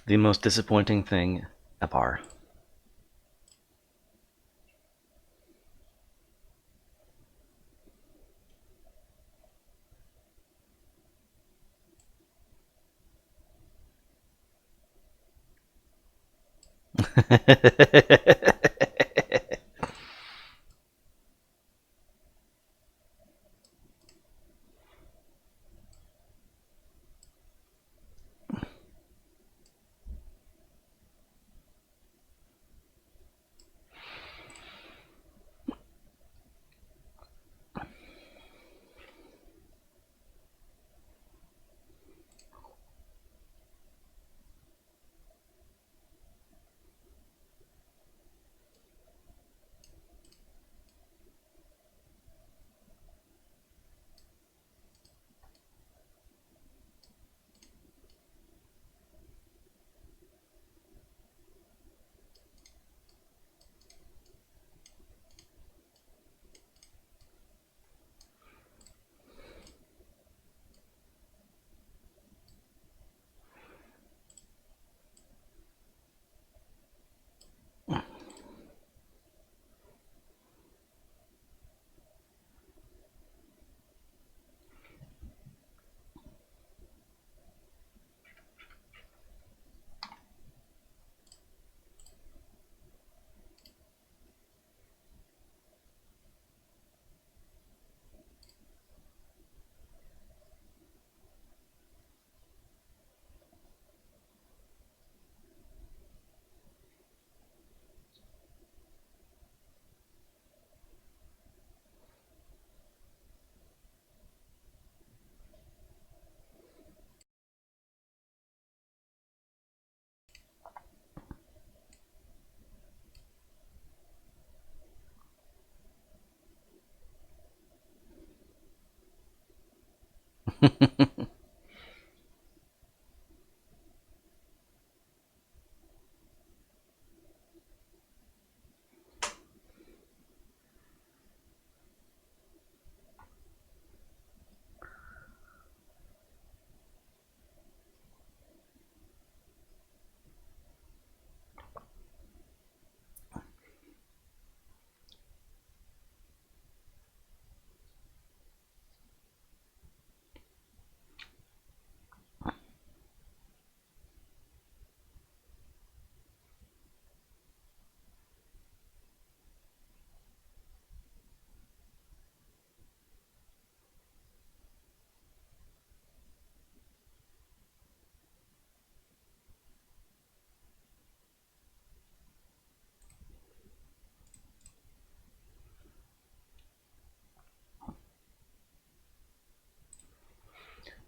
The most disappointing thing ever.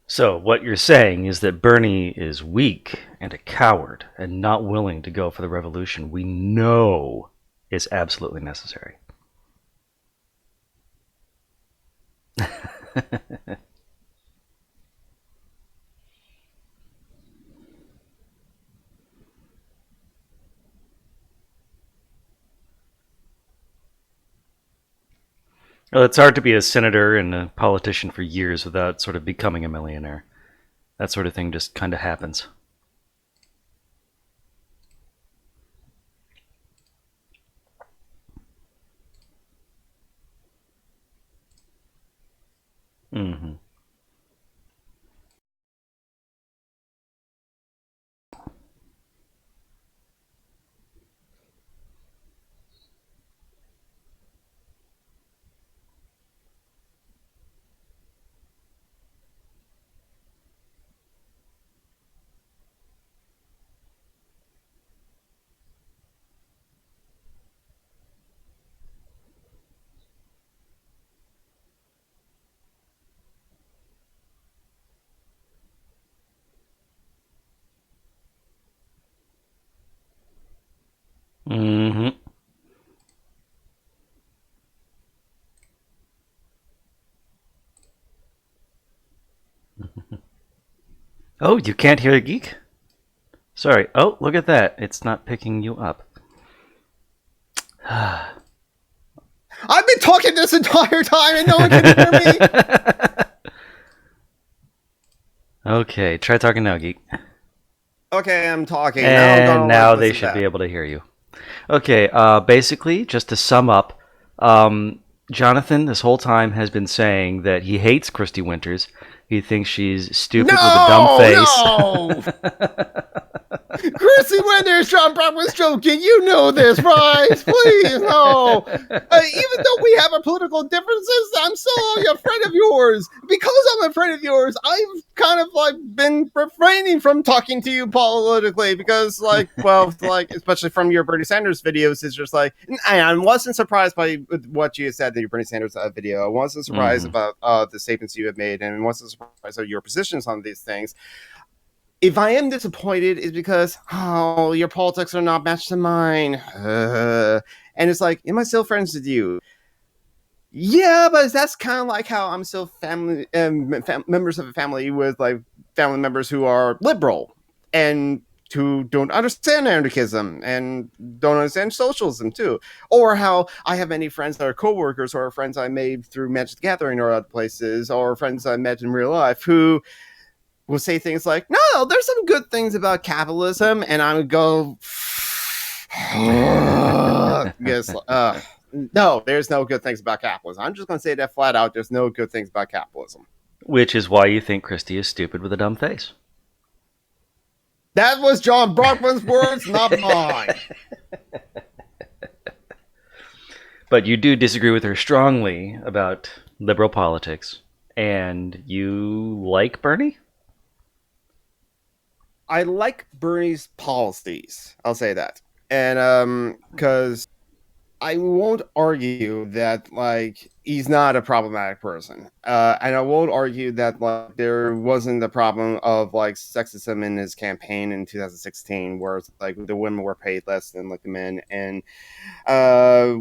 So, what you're saying is that Bernie is weak and a coward and not willing to go for the revolution we know is absolutely necessary. Well, it's hard to be a senator and a politician for years without sort of becoming a millionaire. That sort of thing just kind of happens. Mm-hmm. Mm-hmm. Oh, you can't hear the geek? Sorry. Oh, look at that. It's not picking you up. I've been talking this entire time and no one can hear me. Okay, try talking now, geek. Okay, I'm talking. Now I'm And gonna like now they listen should be back. able to hear you. Okay, basically, just to sum up, Jonathan this whole time has been saying that he hates Christy Winters. He thinks she's stupid with a dumb No, face. no. Chrissy Winters, John Brock was joking. You know this, right? Please, no. Even though we have our political differences, I'm still a friend of yours. Because I'm a friend of yours, I've kind of like been refraining from talking to you politically because, like, well, like especially from your Bernie Sanders videos, it's just like I wasn't surprised by what you said in your Bernie Sanders video. I wasn't surprised about the statements you have made, and wasn't surprised of your positions on these things. If I am disappointed, it's because your politics are not matched to mine, and it's like, am I still friends with you? Yeah, but that's kind of like how I'm still family members of a family with like family members who are liberal and who don't understand anarchism and don't understand socialism too, or how I have many friends that are coworkers or friends I made through Magic the Gathering or other places, or friends I met in real life who will say things like, no, there's some good things about capitalism. And I would go, yes, no, there's no good things about capitalism. I'm just going to say that flat out. There's no good things about capitalism. Which is why you think Christy is stupid with a dumb face. That was John Brockman's words, not mine. But you do disagree with her strongly about liberal politics. And you like Bernie? I like Bernie's policies. I'll say that. And because I won't argue that like he's not a problematic person, and I won't argue that like there wasn't a problem of like sexism in his campaign in 2016, where it's, like the women were paid less than like the men. And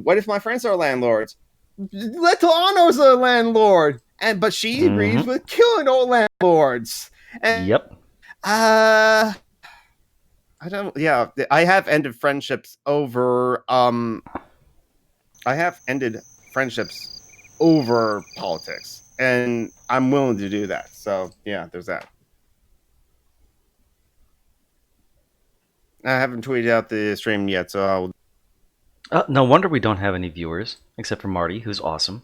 what if my friends are landlords? Letano's a landlord, but she agrees with killing all landlords. And Yep. I don't. Yeah, I have ended friendships over. I have ended friendships over politics, and I'm willing to do that. So yeah, there's that. I haven't tweeted out the stream yet, so I'll. No wonder we don't have any viewers, except for Marty, who's awesome.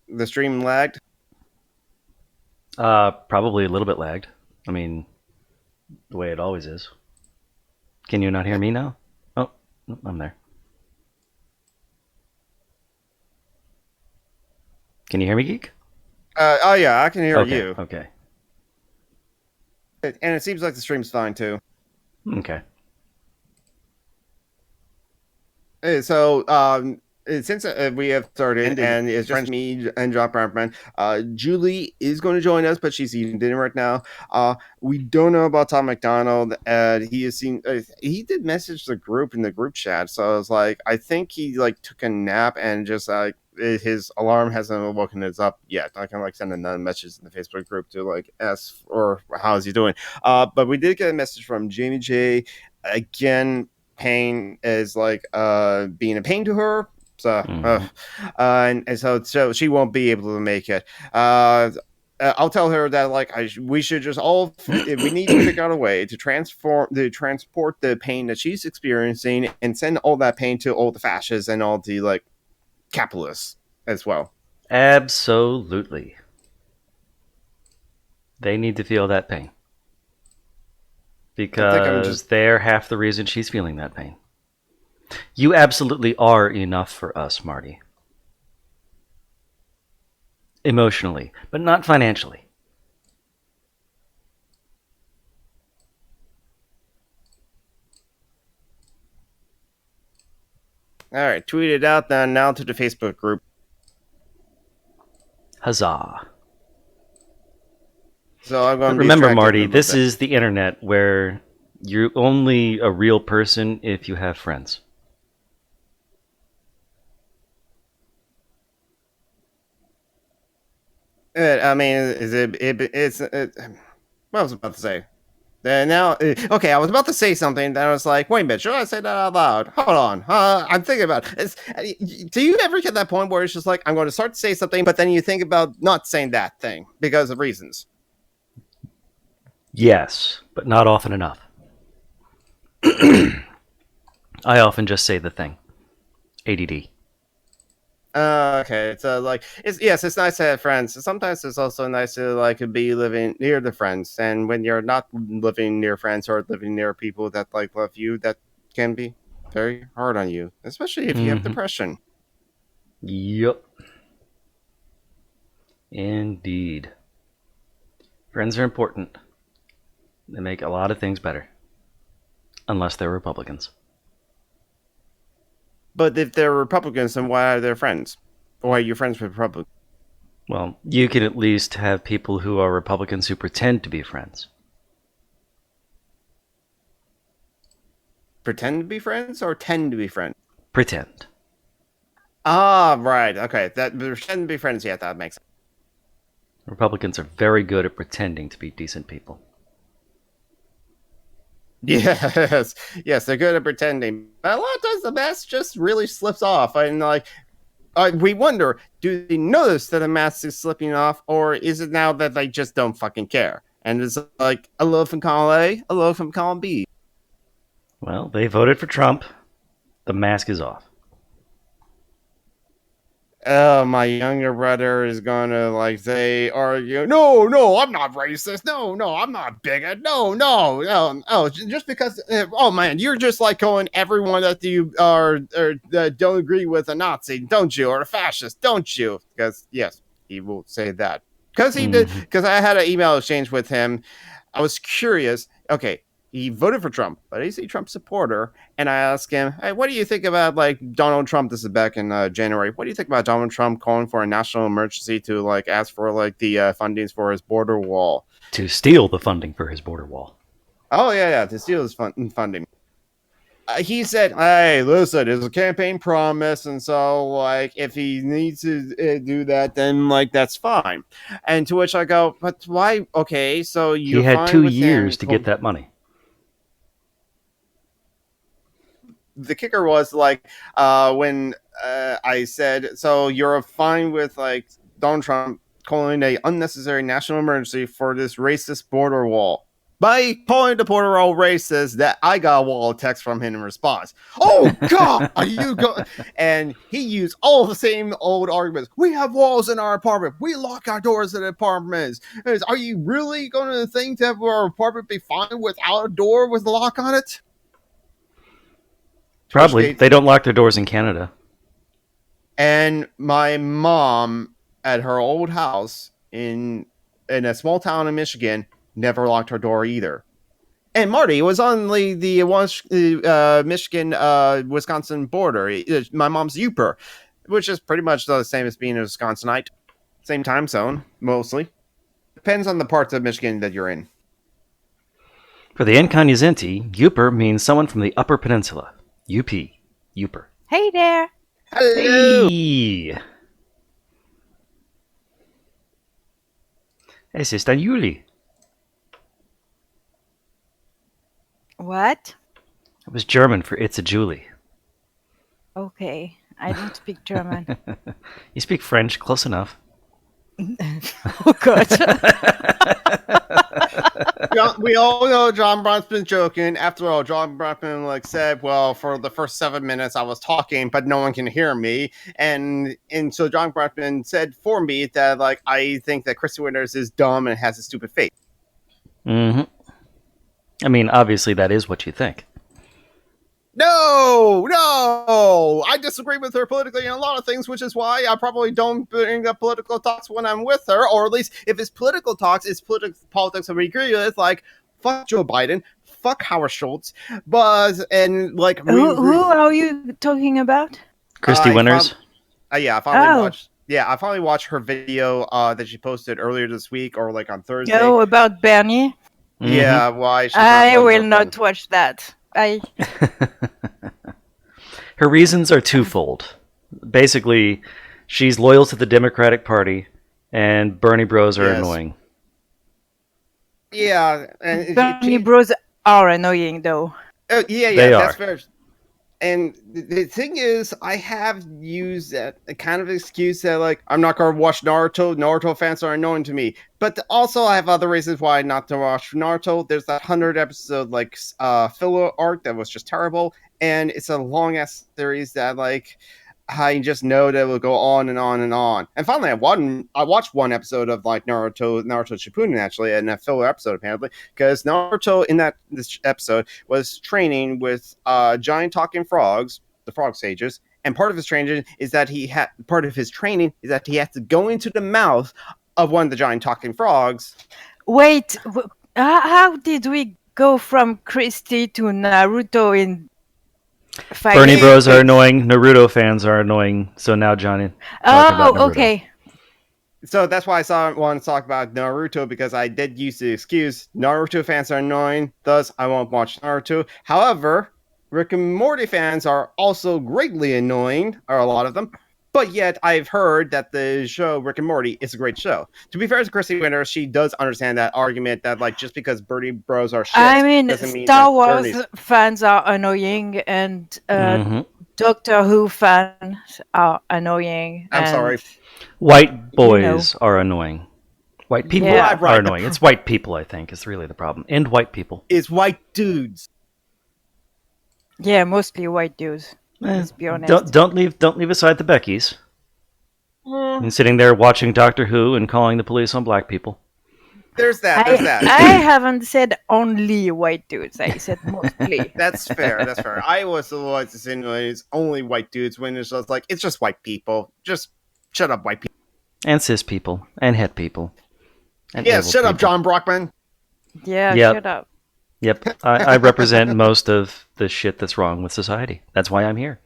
The stream lagged. Probably a little bit lagged. I mean, the way it always is. Can you not hear me now? Oh, I'm there. Can you hear me, Geek? Oh yeah, I can hear Okay, you. okay. And it seems like the stream's fine too. Okay. So since we have started and it's just me and John Brownman, Julie is going to join us, but she's eating dinner right now. We don't know about Tom McDonald. He has seen. He did message the group in the group chat, so I was like, I think he like took a nap and just like his alarm hasn't woken us up yet. I can like send another message in the Facebook group to like ask or how is he doing. But we did get a message from Jamie J. Again, pain is like being a pain to her. So and so she won't be able to make it. I'll tell her that like we should just all we need to figure out a way to transport the pain that she's experiencing and send all that pain to all the fascists and all the like capitalists as well. Absolutely. They need to feel that pain. Because they're half the reason she's feeling that pain. You absolutely are enough for us, Marty. Emotionally, but not financially. All right, tweet it out then now to the Facebook group. Huzzah. So I'm going to remember, Marty, this is the internet where you're only a real person if you have friends. I mean, it's what I was about to say. Now, okay, I was about to say something, then I was like, wait a minute, should I say that out loud? Hold on. I'm thinking about it. Do you ever get that point where it's just like, I'm going to start to say something, but then you think about not saying that thing because of reasons? Yes, but not often enough. I often just say the thing. ADD. Okay, so like it's nice to have friends. Sometimes it's also nice to like be living near the friends, and when you're not living near friends or living near people that like love you, that can be very hard on you, especially if you have depression. Yup. Indeed. Friends are important. They make a lot of things better. Unless they're Republicans. But if they're Republicans, then why are they friends? Why are you friends with Republicans? Well, you can at least have people who are Republicans who pretend to be friends. Pretend to be friends or tend to be friends? Pretend. Ah, right. Okay, that pretend to be friends. Yeah, that makes sense. Republicans are very good at pretending to be decent people. Yes, yes, they're good at pretending. But a lot of times the mask just really slips off, and like we wonder, do they notice that the mask is slipping off, or is it now that they just don't fucking care? And it's like a little from column A, a little from column B. Well, they voted for Trump. The mask is off. Oh, my younger brother is gonna like they argue. No, no, I'm not racist. No, no, I'm not bigot. No, no, no, no. Just because. Oh man, you're just like calling everyone that you are or don't agree with a Nazi, don't you, or a fascist, don't you? Because yes, he will say that. Because he did. Because I had an email exchange with him. I was curious. Okay, he voted for Trump, but he's a Trump supporter. And I asked him, hey, what do you think about like Donald Trump? This is back in January. What do you think about Donald Trump calling for a national emergency to like ask for like the fundings for his border wall? To steal the funding for his border wall. Oh, yeah, to steal his funding. He said, hey, listen, it's a campaign promise. And so, like, if he needs to do that, then, like, that's fine. And to which I go, but why? Okay, so you're He had fine 2 with years him to get that money. The kicker was like when I said, so you're fine with like Donald Trump calling a unnecessary national emergency for this racist border wall. By calling the border wall racist, that I got a wall of text from him in response. Oh God, you go! And he used all the same old arguments. We have walls in our apartment. We lock our doors in apartments. Are you really going to think that our apartment be fine without a door with a lock on it? Probably. They don't lock their doors in Canada. And my mom at her old house in a small town in Michigan never locked her door either. And Marty, it was on the Michigan Wisconsin border. My mom's Yooper, which is pretty much the same as being a Wisconsinite. Same time zone, mostly. Depends on the parts of Michigan that you're in. For the incognoscenti, Yooper means someone from the Upper Peninsula. UP. Yooper. Hey there. Hello. Hey! Es ist ein Juli. What? It was German for It's a Julie. Okay, I don't speak German. You speak French, close enough. Oh, God. We all know John Bronfman's joking. After all, John Bronfman like said, well, for the first 7 minutes I was talking, but no one can hear me. And so John Bronfman said for me that like I think that Christy Winters is dumb and has a stupid face. Mm-hmm. I mean, obviously that is what you think. No, I disagree with her politically in a lot of things, which is why I probably don't bring up political talks when I'm with her, or at least if it's political talks, it's politics that we agree with, like fuck Joe Biden, fuck Howard Schultz, and like Who are you talking about? Christy Winters? I finally watched her video that she posted earlier this week, or like on Thursday. Oh, about Bernie? Mm-hmm. Yeah, why? I will not watch that. Her reasons are twofold. Basically, she's loyal to the Democratic Party, and Bernie Bros are annoying. Yeah, and Bernie Bros are annoying, though. Yeah, they that's are. fair. And the thing is, I have used that kind of excuse that, like, I'm not going to watch Naruto. Naruto fans are annoying to me. But also, I have other reasons why not to watch Naruto. There's that 100 episode, like, filler arc that was just terrible. And it's a long ass series that, like, I just know that it will go on and on and on. And finally, I watched one episode of, like, Naruto Shippuden, actually, and a filler episode, apparently, because Naruto in this episode was training with giant talking frogs, the frog sages, and part of his training is that he had to go into the mouth of one of the giant talking frogs. Wait, how did we go from Christy to Naruto in Bernie fighting? Bros are annoying. Naruto fans are annoying. So now Johnny talking about Naruto. Okay. So that's why I wanted to talk about Naruto, because I did use the excuse Naruto fans are annoying, thus I won't watch Naruto. However, Rick and Morty fans are also greatly annoying, or a lot of them. But yet, I've heard that the show Rick and Morty is a great show. To be fair to Christy Winters, she does understand that argument that, like, just because Bernie Bros are shit, I mean, doesn't mean Star that Wars Bernie's... fans are annoying, and Mhm. Doctor Who fans are annoying. I'm and, sorry. White boys are annoying. White people Yeah. are annoying. It's white people, I think, is really the problem. And white people. It's white dudes. Yeah, mostly white dudes. Let's be honest. Don't leave aside the Beckys. And sitting there watching Doctor Who and calling the police on black people. There's that. I haven't said only white dudes. I said mostly. That's fair. I was the one to insinuate it's only white dudes when it's just like, it's just white people. Just shut up, white people. And cis people. And het people. And Yeah, evil shut up, people. John Brockman. Yeah, Yep. shut up. Yep. I represent most of the shit that's wrong with society. That's why I'm here.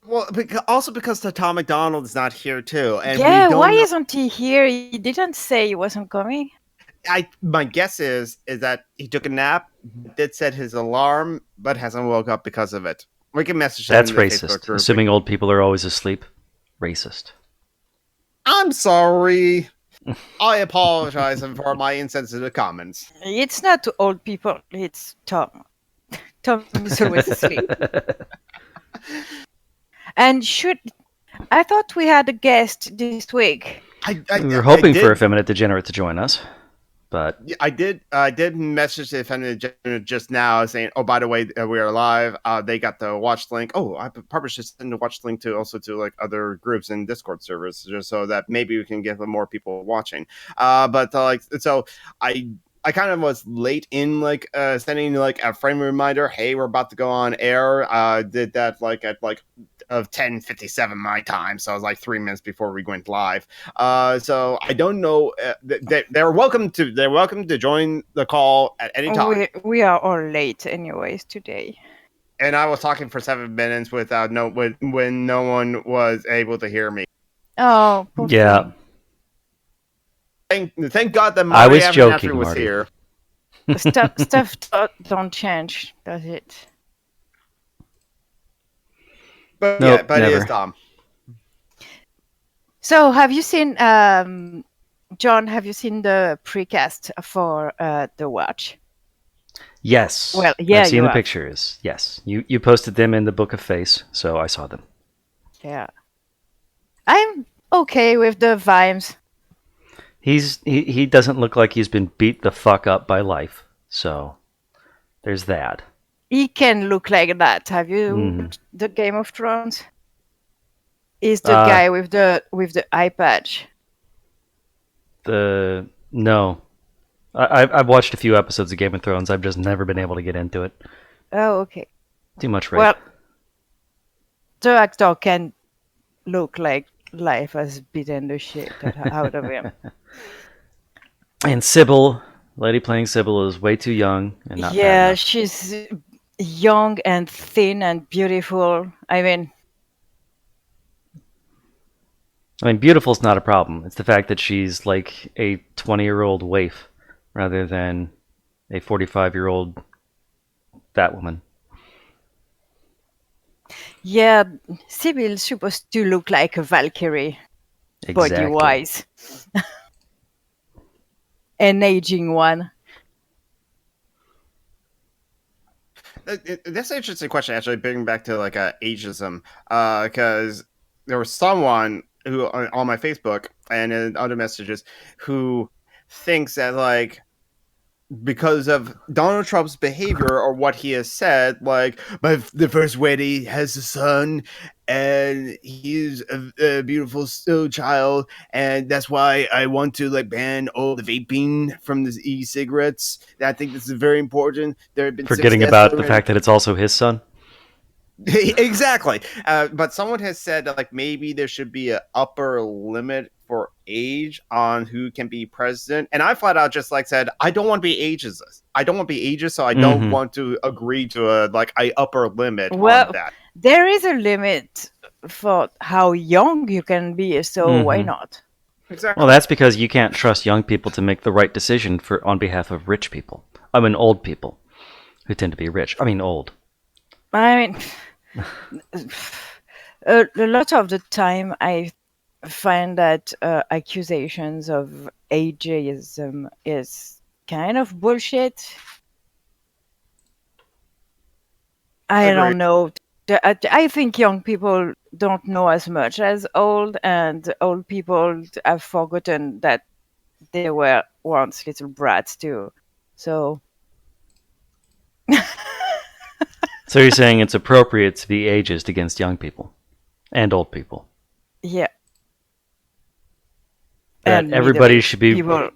Well, also because Tom McDonald is not here too, and Yeah, we don't why know- isn't he here? He didn't say he wasn't coming. My guess is that he took a nap, did set his alarm, but hasn't woke up because of it. We can message him. That's in the Facebook racist. group. Assuming old people are always asleep. Racist. I'm sorry. I apologize for my insensitive comments. It's not to old people. It's Tom. Tom is always asleep. And I thought we had a guest this week. We were hoping for Effeminate Degenerate to join us, but I did message the Effeminate Degenerate just now saying, oh, by the way, we are live. They got the watch link. Oh, I probably should send the watch link to like other groups and Discord servers, just so that maybe we can get more people watching. So I kind of was late in sending like a friendly reminder. Hey, we're about to go on air. Did that at 10:57 my time, so it was like 3 minutes before we went live. So I don't know. They're welcome to join the call at any time. We are all late, anyways, today. And I was talking for 7 minutes when no one was able to hear me. Oh, yeah. Thank God that I was Marty joking, was Marty. here. Stuff don't change, does it? But Nope, it is never. dumb. So, have you seen, John? Have you seen the precast for the watch? Yes. Well, yeah, I've seen you the have. pictures. Yes. You posted them in the Book of Face, so I saw them. Yeah, I'm okay with the vibes. He doesn't look like he's been beat the fuck up by life, so there's that. He can look like that. Have you Mhm. watched the Game of Thrones? Is the guy with the eye patch? No. I've watched a few episodes of Game of Thrones. I've just never been able to get into it. Oh, okay. Too much rape. Well, the actor can look like life has beaten the shit out of him. And Sybil, lady playing Sybil, is way too young and not bad Yeah, enough. she's young and thin and beautiful. I mean, Beautiful's not a problem. It's the fact that she's like a 20-year-old waif rather than a 45-year-old fat woman. yeah, Sibyl's supposed to look like a Valkyrie, Exactly. body-wise. An aging one. That's an interesting question, actually, bringing back to like ageism, because there was someone who on my Facebook and in other messages who thinks that like because of Donald Trump's behavior or what he has said, like the first lady has a son, and he's a beautiful still child, and that's why I want to like ban all the vaping from the e-cigarettes. I think this is very important. There have been Forgetting 6 deaths about the already. fact that it's also his son. Exactly. But someone has said that like maybe there should be an upper limit for age on who can be president, and I flat out just like said I don't want to be ageist. I don't want to be ageist, so I don't Mhm. want to agree to a upper limit Well, on that. there is a limit for how young you can be, so why Mhm. not? Exactly. Well, that's because you can't trust young people to make the right decision on behalf of rich people. I mean, old people who tend to be rich. I mean, old. I mean, a lot of the time I find that accusations of ageism is kind of bullshit. I Agreed. don't know. I think young people don't know as much as old, and old people have forgotten that they were once little brats too. So So you're saying it's appropriate to be ageist against young people and old people. yeah, That and everybody middle-aged should be. people.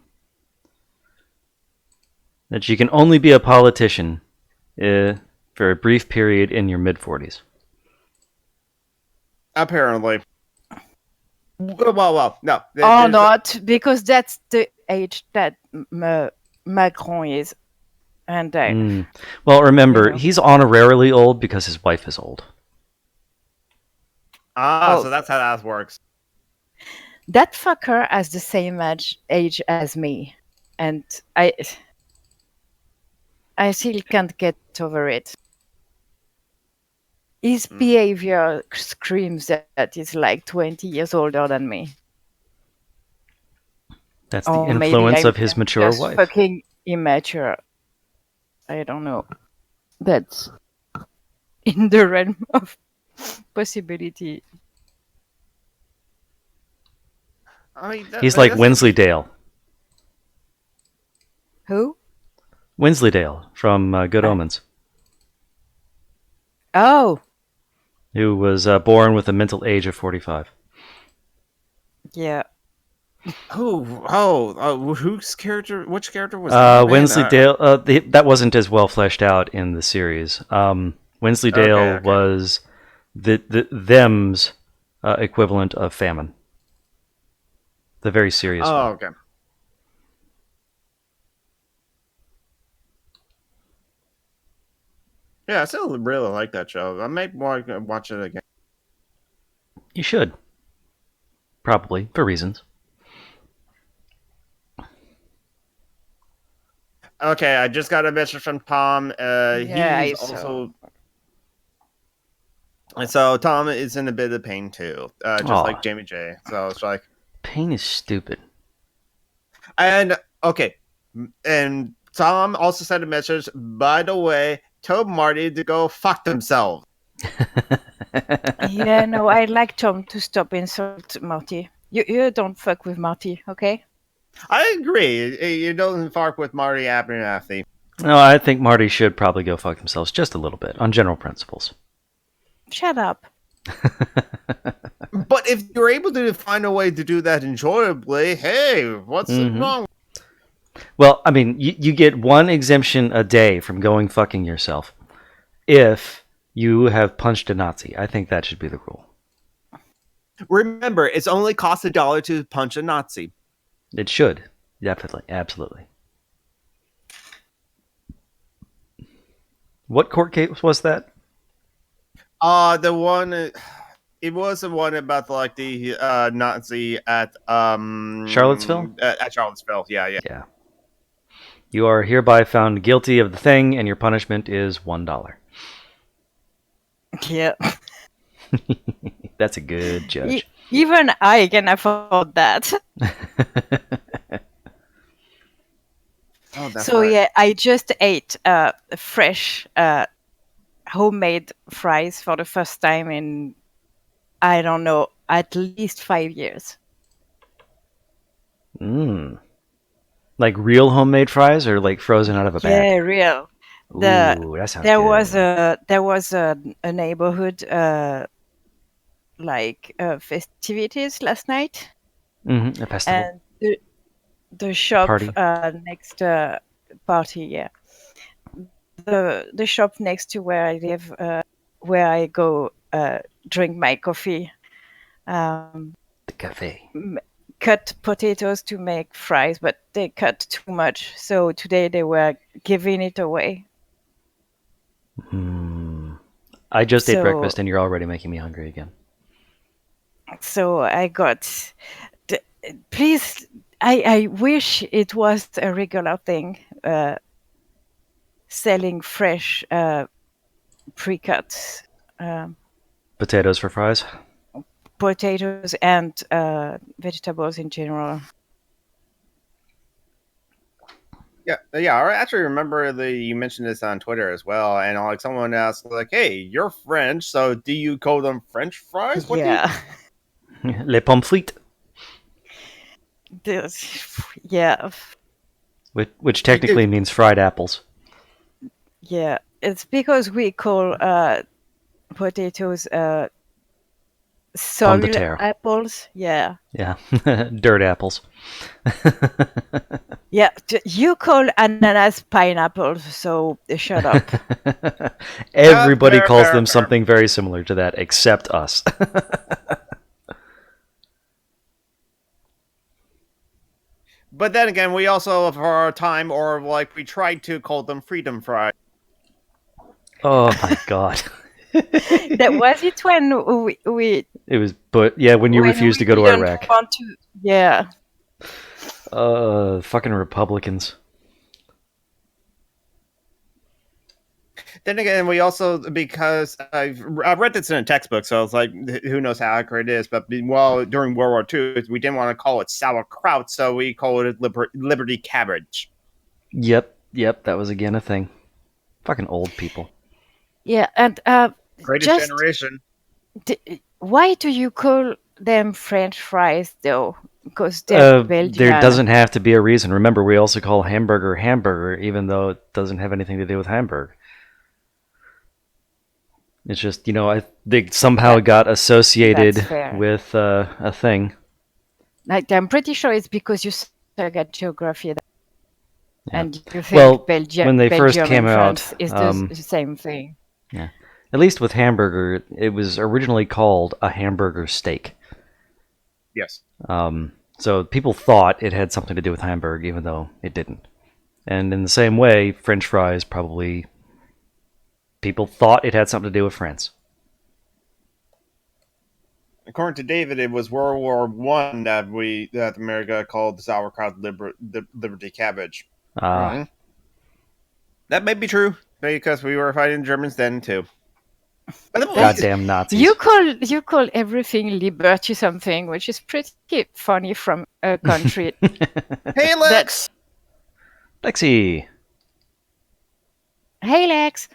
That you can only be a politician for a brief period in your mid-40s. Apparently. Well, no. Or not, because that's the age that Macron is. And Well, remember, you know. he's honorarily old because his wife is old. So Oh, that's how that works. that fucker has the same age as me, and I still can't get over it. His behavior screams that he's like 20 years older than me. That's the Or maybe influence I'm of his mature just wife. fucking immature. I don't know. That's in the realm of possibility. I mean, He's like that's Wensleydale. Who? Wensleydale from Good Omens, Oh, who was born with a mental age of 45. yeah. Whose character? Which character was that? Man, Wensleydale, that wasn't as well fleshed out in the series. Wensleydale Okay. was them's equivalent of famine. The very serious one. okay. Yeah, I still really like that show. I might want to watch it again. You should. Probably, for reasons. Okay, I just got a message from Tom. Yeah, He's I saw. also. And so Tom is in a bit of pain too, just Aw. like Jamie J. So it's like, Pain is stupid. and okay, and Tom also sent a message. By the way, told Marty to go fuck themselves. Yeah, no, I'd like Tom to stop insult Marty. You don't fuck with Marty, okay? I agree. You don't fuck with Marty Abernathy. No, I think Marty should probably go fuck themselves just a little bit on general principles. Shut up. But if you're able to find a way to do that enjoyably, hey, what's wrong? Well, I mean, you get one exemption a day from going fucking yourself if you have punched a Nazi. I think that should be the rule. Remember, it's only cost $1 to punch a Nazi. It should. Definitely. Absolutely. What court case was that? The one. It was the one about like the Nazi at Charlottesville? At Charlottesville, yeah. Yeah. You are hereby found guilty of the thing, and your punishment is $1. Yeah. That's a good judge. Even I can afford that. Oh, that's So right. yeah, I just ate fresh homemade fries for the first time in, I don't know, at least 5 years. Mm. Like real homemade fries or like frozen out of a bag? Yeah, real. Ooh, that sounds There good. was a neighborhood festivities last night, A festival. and the shop Party. next party, yeah. The shop next to where I live, where I go drink my coffee, The cafe. cut potatoes to make fries, but they cut too much. So today they were giving it away. I just ate So breakfast and you're already making me hungry again. so I got. Please, I wish it was a regular thing. Selling fresh pre-cut Potatoes for fries? potatoes and vegetables in general. Yeah, I actually remember you mentioned this on Twitter as well, and like someone asked, like, "Hey, you're French, so do you call them French fries? What do you?" Yeah. Les pommes frites. Yeah. Which technically means fried apples. Yeah. It's because we call potatoes Pomme de soil terre. apples. Yeah. Yeah. Dirt apples. Yeah. You call ananas pineapples, so shut up. Everybody Fair, calls fair, them fair. something very similar to that, except us. But then again, we also, for our time, or like we tried to call them freedom fries. Oh my god. That was it when we It was, but yeah, when you when refused to we go to didn't Iraq. want to. Yeah. Fucking Republicans. Then again, we also, because I've read this in a textbook, so it's like, who knows how accurate it is. But during World War II, we didn't want to call it sauerkraut, so we called it Liberty cabbage. Yep, that was again a thing. Fucking old people. Yeah, and Greatest just generation. why do you call them French fries though? Because they're Belgian. There doesn't have to be a reason. Remember, we also call hamburger, even though it doesn't have anything to do with Hamburg. It's just, they somehow got associated That's fair. with a thing. Like, I'm pretty sure it's because you suck at geography, Yeah. and you think Well, Belgium, when they first Belgium came and out, France is the same thing. Yeah. At least with hamburger, it was originally called a hamburger steak. Yes. So people thought it had something to do with Hamburg, even though it didn't. And in the same way, French fries probably... people thought it had something to do with France. According to David, it was World War I that America called the sauerkraut Liberty cabbage. Ah. That may be true, because we were fighting Germans then too. Goddamn Nazis. You call everything liberty something, which is pretty funny from a country. Hey, Lex! Lexi! Hey, Lex!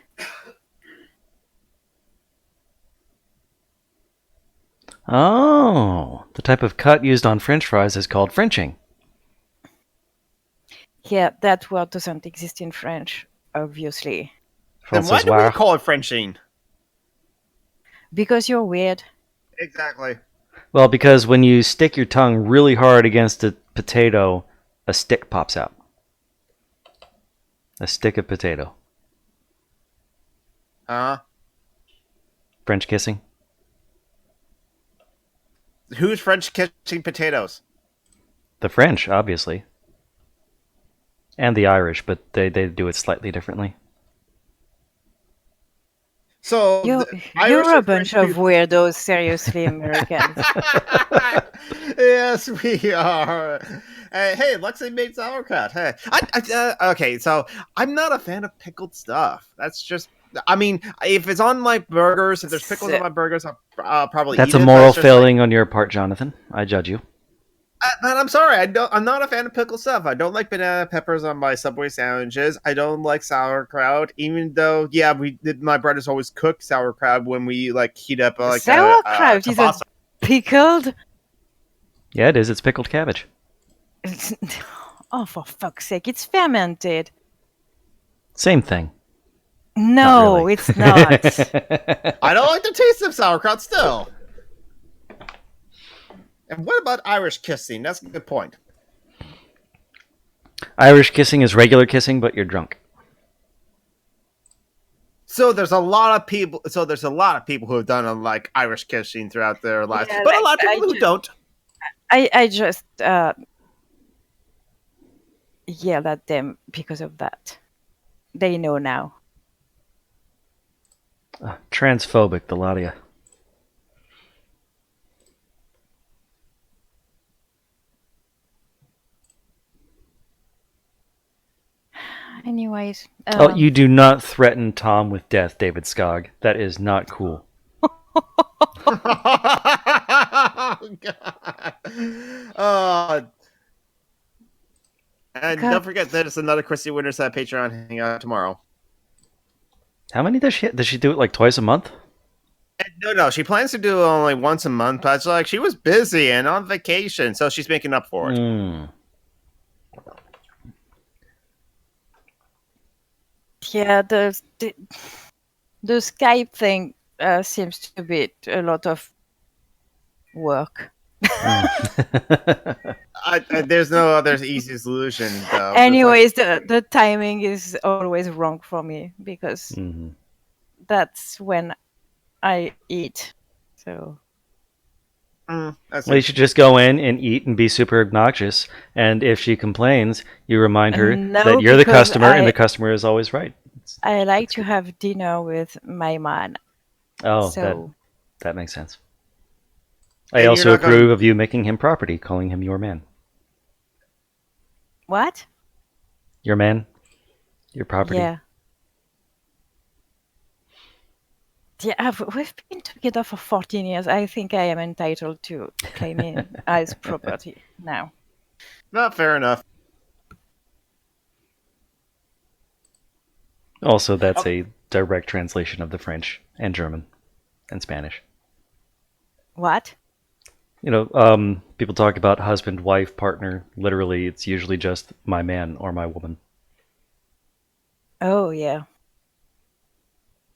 Oh, the type of cut used on French fries is called Frenching. Yeah, that word doesn't exist in French, obviously. Then why do we call it Frenching? Because you're weird. Exactly. Well, because when you stick your tongue really hard against a potato, a stick pops out. A stick of potato. French kissing? Who's French kissing potatoes? The French, obviously. And the Irish, but they do it slightly differently. So you're a bunch of weirdos, seriously, Americans. Yes, we are. Hey, Lexi made sauerkraut. Hey, okay, so I'm not a fan of pickled stuff. That's just, I mean, if it's on my burgers, if there's pickles on my burgers, I'll probably That's eat a it. moral failing on your part, Jonathan. I judge you. But I'm sorry, I'm not a fan of pickled stuff. I don't like banana peppers on my Subway sandwiches. I don't like sauerkraut, even though my brothers always cook sauerkraut when we like heat up like a Sauerkraut kielbasa. isn't pickled. Yeah, it is. It's pickled cabbage. Oh, for fuck's sake! It's fermented. Same thing. No, really. it's not. I don't like the taste of sauerkraut still. And what about Irish kissing? That's a good point. Irish kissing is regular kissing, but you're drunk. So there's a lot of people. So there's a lot of people who have done like Irish kissing throughout their lives, Yeah, but a like, lot of people who don't. I just yelled at them because of that. They know now. Transphobic, the lot of you. Anyways. Oh, you do not threaten Tom with death, David Skog. That is not cool. Oh, God. And God. don't forget that it's another Christy Winters at Patreon hangout tomorrow. How many does she? Does she do it like twice a month? No, she plans to do it only once a month, but it's like she was busy and on vacation, so she's making up for it. Yeah, the Skype thing seems to be a lot of work. There's no other easy solution, though. Anyways, the timing is always wrong for me because that's when I eat. So. Well, you should just go in and eat and be super obnoxious. And if she complains, you remind her that you're the customer and the customer is always right. I like to have dinner with my man. Oh, so. that makes sense. I also approve of you making him property, calling him your man. What? Your man? Your property? Yeah. Yeah, we've been together for 14 years. I think I am entitled to claim it as property now. Not fair enough. Also, that's a direct translation of the French and German and Spanish. What? You know, people talk about husband, wife, partner. Literally, it's usually just my man or my woman. Oh, yeah.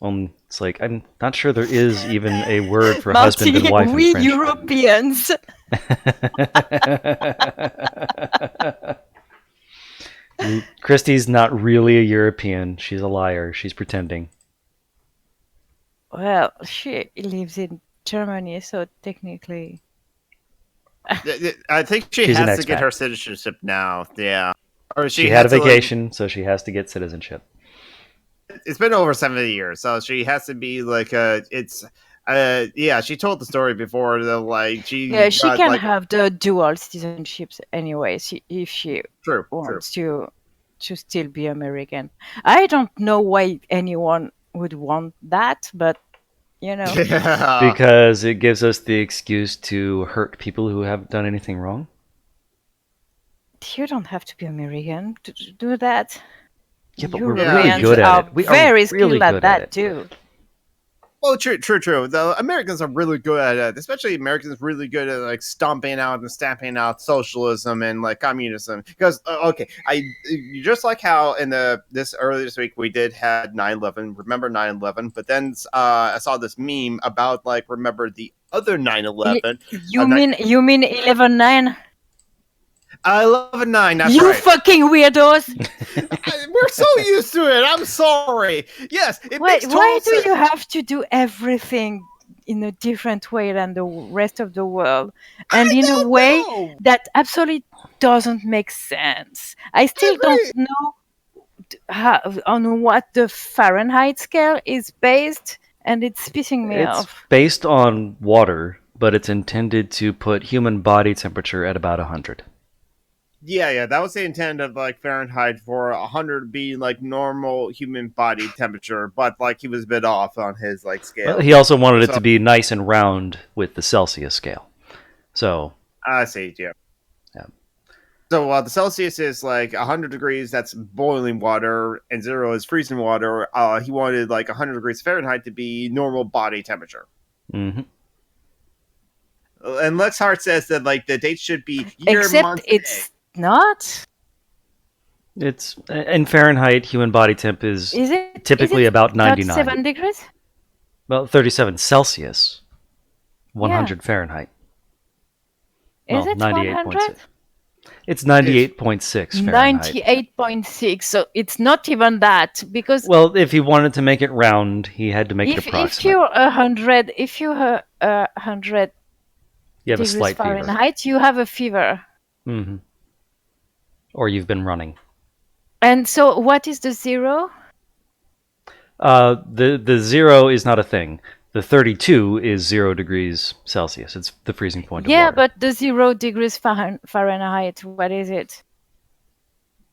It's like, I'm not sure there is even a word for husband and wife in we French. Europeans. Christy's not really a European. She's a liar. She's pretending. Well, she lives in Germany, so technically... I think she's has to get her citizenship now. Yeah. Or she had a vacation, so she has to get citizenship. It's been over 70 years, so she has to be like she told the story before though, like she can have the dual citizenships anyway if she wants to still be American. I don't know why anyone would want that, but you know. Because it gives us the excuse to hurt people who haven't done anything wrong. You don't have to be American to do that. Yeah, but we're really good at it. We very are really skilled good at that too. Well, true. The Americans are really good at it, especially Americans really good at like stomping out and stamping out socialism and like communism. Because just like how in this earlier this week we did had 9/11. Remember 9/11? But then I saw this meme about like remember the other 9/11. You mean 11/9? I love a 9. That's you right. fucking weirdos. We're so used to it. I'm sorry. Yes. Why do you have to do everything in a different way than the rest of the world? And in a way that absolutely doesn't make sense. I still don't know on what the Fahrenheit scale is based, and it's pissing me off. It's based on water, but it's intended to put human body temperature at about 100. Yeah, that was the intent of like Fahrenheit for 100 being like normal human body temperature, but like he was a bit off on his like scale. Well, he also wanted it to be nice and round with the Celsius scale. So I see, yeah. Yeah. So the Celsius is like 100 degrees, that's boiling water, and 0 is freezing water. He wanted like 100 degrees Fahrenheit to be normal body temperature. Mm-hmm. And Lex Hart says that like the dates should be year, Except month, it's day. not. It's in Fahrenheit. Human body temp is Is it typically about 99. 37 degrees? Well, 37 Celsius, Yeah. 100 Fahrenheit. Is Well, it 98.6. 100? It's 98.6 Fahrenheit. 98.6. So it's not even that, because Well, if he wanted to make it round, he had to make it if approximate. you're 100, if you're 100 You have a degrees slight fever. Fahrenheit, you have a fever. Mm-hmm. Or you've been running. And so what is the 0? The 0 is not a thing. The 32 is 0 degrees Celsius. It's the freezing point of Yeah, water. but the 0 degrees Fahrenheit, what is it?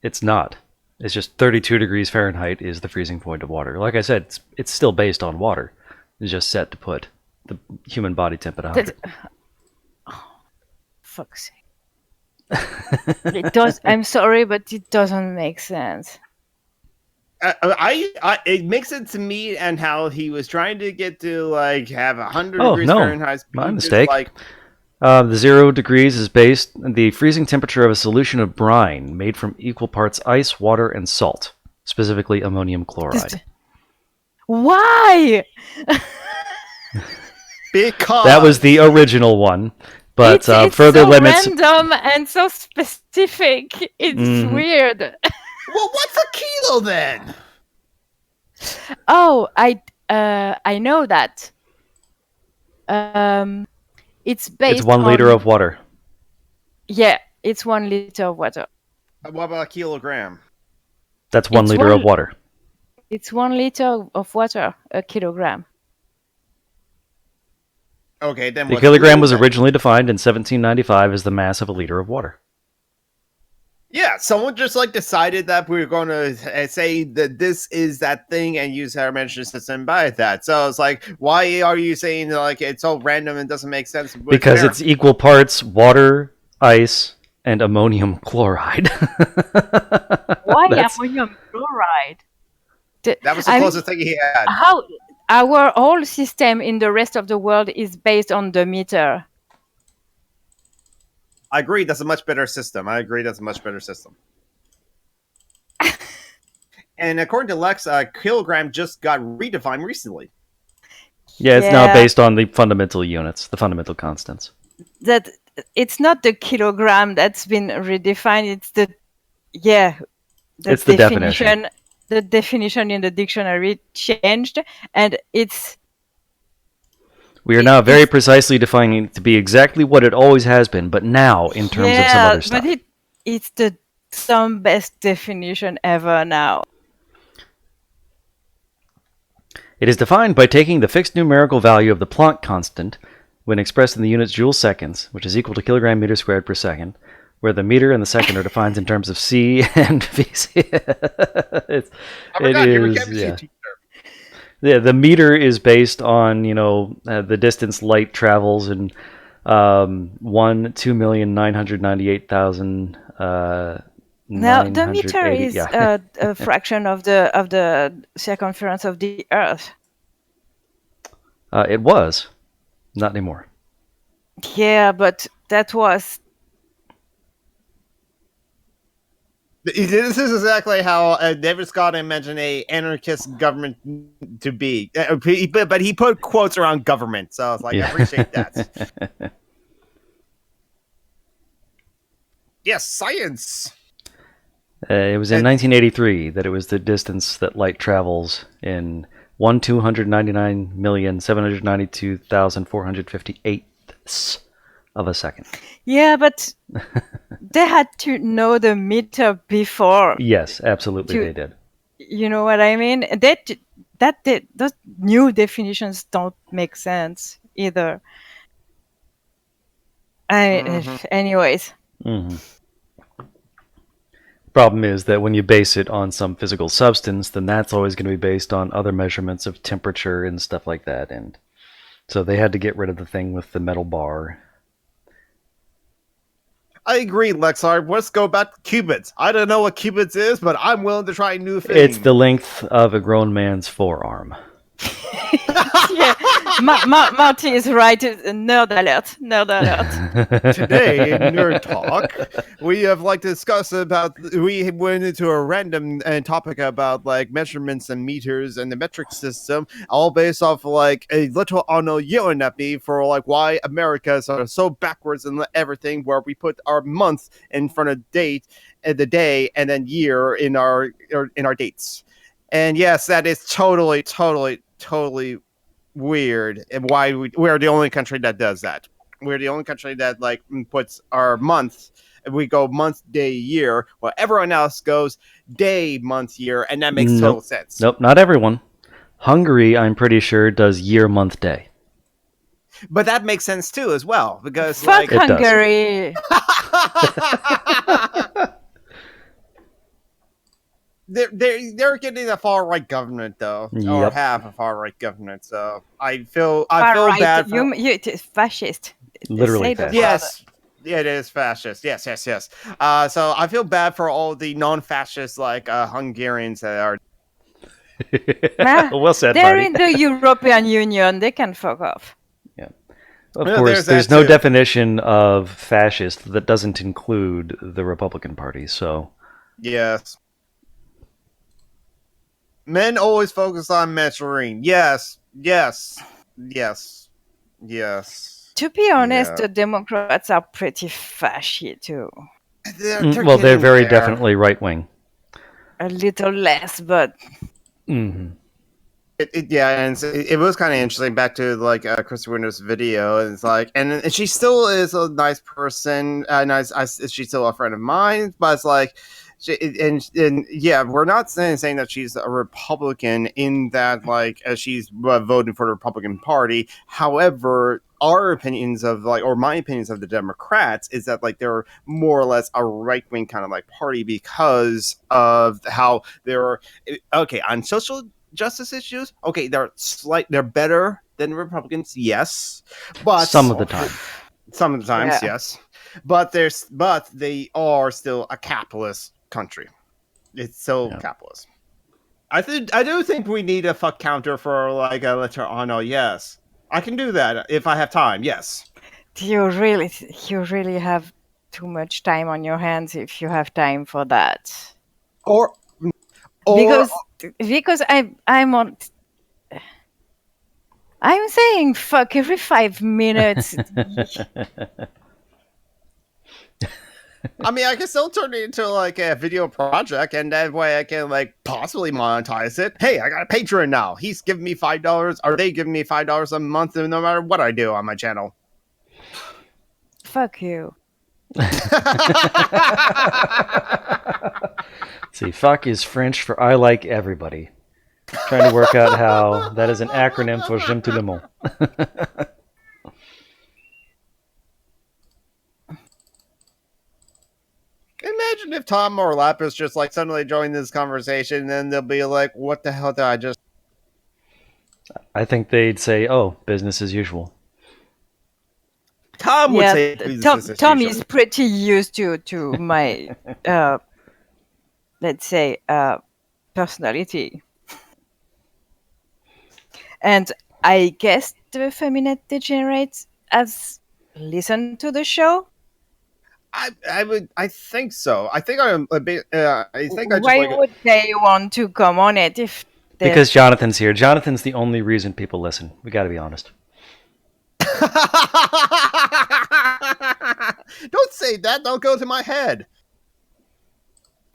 It's not. It's just 32 degrees Fahrenheit is the freezing point of water. Like I said, it's still based on water. It's just set to put the human body temp at 100. Fuck's sake. It does. I'm sorry, but it doesn't make sense. It makes sense to me, and how he was trying to get to like have 100 Oh, degrees no. Fahrenheit. My He mistake. Like, The 0 degrees is based on the freezing temperature of a solution of brine made from equal parts ice, water, and salt, specifically ammonium chloride. Why? because That was the original one, but it's further so limits. random and so specific. It's Mhm. weird. Well, what's a kilo then? Oh, I know that. It's based It's 1 liter on, of water. Yeah, it's 1 liter of water. What about a kilogram? That's 1 It's liter of water. It's 1 liter of water, a kilogram. Okay, then The what's kilogram a was then? originally defined in 1795 as the mass of a liter of water. Yeah, someone just like decided that we were going to say that this is that thing and use our measuring system by that. So it's like, why are you saying like it's so random and doesn't make sense? with Because their- it's equal parts water, ice, and ammonium chloride. Why That's- ammonium chloride? that was the closest thing he had. How our whole system in the rest of the world is based on the meter. I agree, that's a much better system. And according to Lex, kilogram just got redefined recently. Yeah, it's now based on the fundamental units, the fundamental constants. That it's not the kilogram that's been redefined. It's the It's the definition. The definition in the dictionary changed, and We are now very precisely defining it to be exactly what it always has been, but now in terms of some other stuff. but it's some best definition ever now. It is defined by taking the fixed numerical value of the Planck constant when expressed in the units joule seconds, which is equal to kilogram meter squared per second, where the meter and the second are defined in terms of C and VC. Yeah, the meter is based on, the distance light travels in 1,2,998,000. Now the meter is yeah. a fraction of the circumference of the Earth. It was, not anymore. Yeah, but that was. This is exactly how David Scott imagined a anarchist government to be, but he put quotes around government, so I was like, I appreciate that. Yes, science. It was in 1983 that it was the distance that light travels in 1,299,792,458 of a second. Yeah, but they had to know the meter before. Yes, absolutely they did. You know what I mean? Those new definitions don't make sense either. Anyways. Mm-hmm. Problem is that when you base it on some physical substance, then that's always going to be based on other measurements of temperature and stuff like that. And so they had to get rid of the thing with the metal bar. I agree, Lexar. Let's go back to cubits. I don't know what cubits is, but I'm willing to try new things. It's the length of a grown man's forearm. Yeah, Marty is right. Nerd alert. Nerd alert. Today in Nerd Talk, we have discussed about. We went into a random topic about measurements and meters and the metric system, all based off a little yelling at me for why Americas are so backwards in everything, where we put our month in front of date and the day and then year in our dates. And yes, that is totally weird, and why we're the only country that does that. We're the only country that puts our month, we go month, day, year, while everyone else goes day, month, year, and that makes total sense. Nope, not everyone. Hungary, I'm pretty sure, does year, month, day. But that makes sense too, as well, because Fuck Hungary. They're getting a far right government though, or Yep. have a far right government. So I feel bad. It is fascist. Literally Say the fascist. Yes, it is fascist. Yes. So I feel bad for all the non-fascist Hungarians that are. Well said, They're buddy. in the European Union. They can fuck off. Of Yeah, course, there's there's that no too. definition of fascist that doesn't include the Republican Party, so... Yes. Men always focus on measuring. Yes. To be honest, Yeah. the Democrats are pretty fascist too. Well, they're getting very there. definitely right-wing. A little less, but Mm-hmm. It was kind of interesting. Back to Chris Winter's video, and it's and she still is a nice person. She's still a friend of mine, but it's yeah, we're not saying that she's a Republican in that she's voting for the Republican Party. However, our opinions of or my opinions of the Democrats is that they're more or less a right wing kind of party, because of how they're on social justice issues. Okay, they're better than Republicans, yes, but Some of the time. Yeah. yes, but they are still a capitalist country. It's still capitalist. I do think we need a fuck counter for a letter on. Yes, I can do that if I have time. Yes. you really have too much time on your hands if you have time for that. Or Because I'm saying fuck every 5 minutes. I mean, I can still turn it into a video project, and that way I can possibly monetize it. Hey, I got a Patreon now. He's giving me $5. Are they giving me $5 a month, no matter what I do on my channel? Fuck you. See, fuck is French for I like everybody. Trying to work out how that is an acronym for J'aime tout le monde. Imagine if Tom or Lapis just suddenly join this conversation, and then they'll be like, "What the hell did I just?" I think they'd say, oh, business as usual. Tom would say, business as Tom usual. is pretty used to my let's say personality, and I guess the feminine degenerates has listened to the show. I think so. I think I'm a bit. I think I just Why would they want to come on it if they... Because Jonathan's here. Jonathan's the only reason people listen. We got to be honest. Don't say that. Don't go to my head.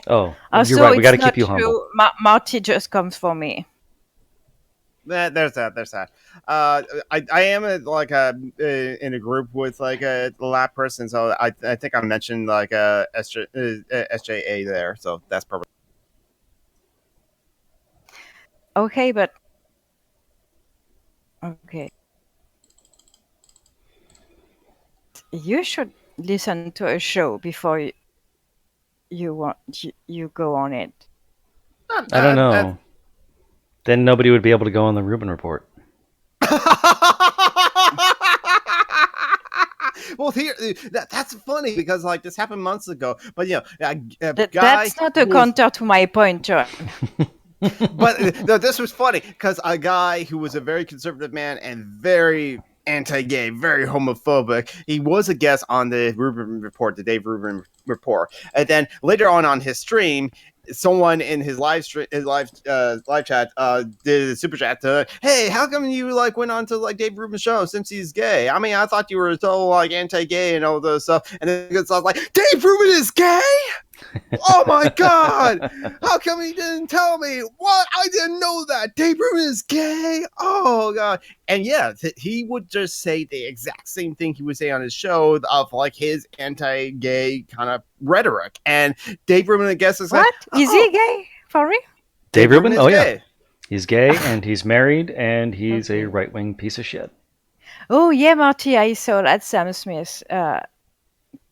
Oh, Also, you're right. We got to it's not keep you humble. true. Marty just comes for me. There's that. I am in a group with a lab person, so I think I mentioned SJA there, so that's perfect. Okay, but okay, you should listen to a show before you go on it. I don't know. Then nobody would be able to go on the Rubin Report. Well, here that's funny because like this happened months ago, but you know, a guy That's not a who was- counter to my point, John. But no, this was funny because a guy who was a very conservative man and very anti-gay, very homophobic. He was a guest on the Rubin Report, the Dave Rubin Report, and then later on his stream, someone in his live chat, did a super chat to, hey, how come you like went on to like Dave Rubin's show since he's gay? I mean, I thought you were so like anti-gay and all this stuff, and then it's like, Dave Rubin is gay. Oh my god! How come he didn't tell me? What? I didn't know that. Dave Rubin is gay. Oh god! And yeah, he would just say the exact same thing he would say on his show of like his anti-gay kind of rhetoric. And Dave Rubin, I guess, is What? like, Is he gay? For real? Dave Rubin? is Oh, yeah. gay. He's gay, and he's married, and he's Okay. a right-wing piece of shit. Oh, yeah, Marty, I saw that Sam Smith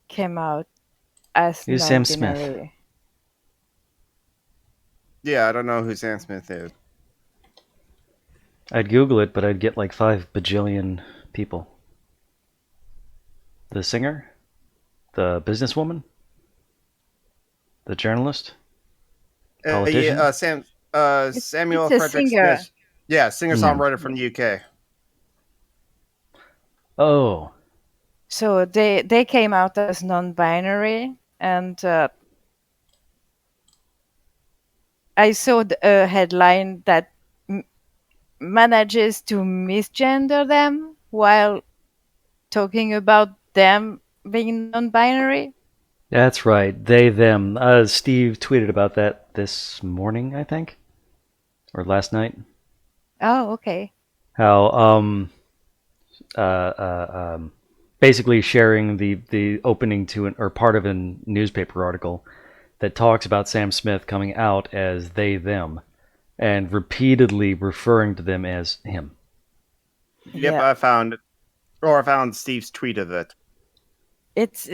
came out as Who's Sam Smith? non-binary. Yeah, I don't know who Sam Smith is. I'd Google it, but I'd get like 5 bajillion people. The singer? The businesswoman? The journalist? Politician? Yeah, Samuel it's a Frederick singer. Smith. Yeah, singer-songwriter from the UK. Oh, So they came out as non-binary, and I saw a headline that manages to misgender them while talking about them being non-binary. that's right. They, them. Steve tweeted about that this morning, I think, or last night. Oh, okay. How basically sharing the opening to or part of a newspaper article that talks about Sam Smith coming out as they, them, and repeatedly referring to them as him. Yep, Yeah. I found Steve's tweet of it. It's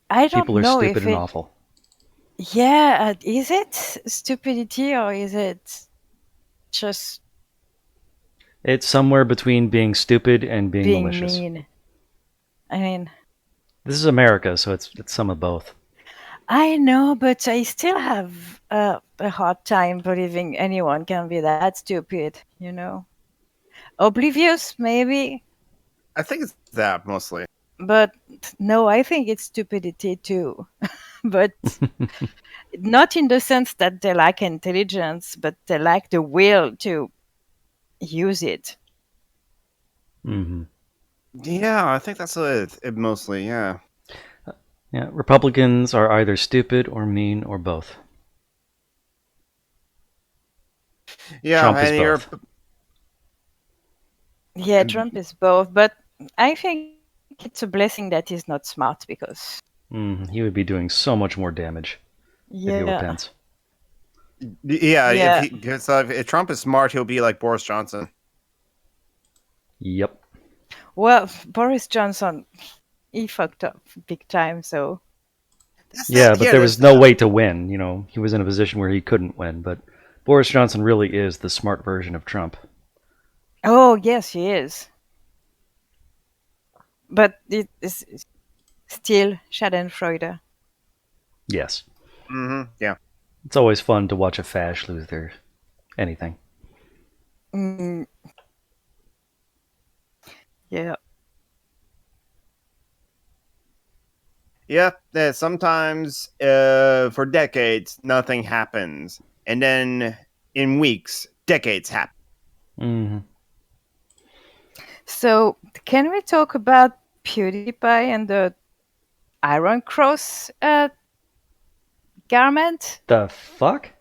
I don't People are know stupid if and it. awful. Yeah, is it stupidity or is it just It's somewhere between being stupid and being being malicious. mean? I mean, This is America, so it's some of both. I know, but I still have a hard time believing anyone can be that stupid, you know? Oblivious, maybe, I think it's that mostly. but no, I think it's stupidity too. But not in the sense that they lack intelligence, but they lack the will to use it. Hmm. Yeah, I think that's it mostly. Yeah. Yeah, Republicans are either stupid or mean or both. Yeah, Trump is and you're both. Yeah, Trump is both, but I think it's a blessing that he's not smart because He would be doing so much more damage if he were yeah, Pence. yeah. If Trump is smart, he'll be like Boris Johnson. Yep. well, Boris Johnson, he fucked up big time, so Yeah, but there was no way to win. You know, he was in a position where he couldn't win. But Boris Johnson really is the smart version of Trump. oh yes, he is. But it is still Schadenfreude. Yes. Yeah. It's always fun to watch a fash lose their anything. Mm, yeah. Yep. Sometimes, for decades, nothing happens, and then in weeks, decades happen. Hmm. So can we talk about PewDiePie and the Iron Cross garment? The fuck?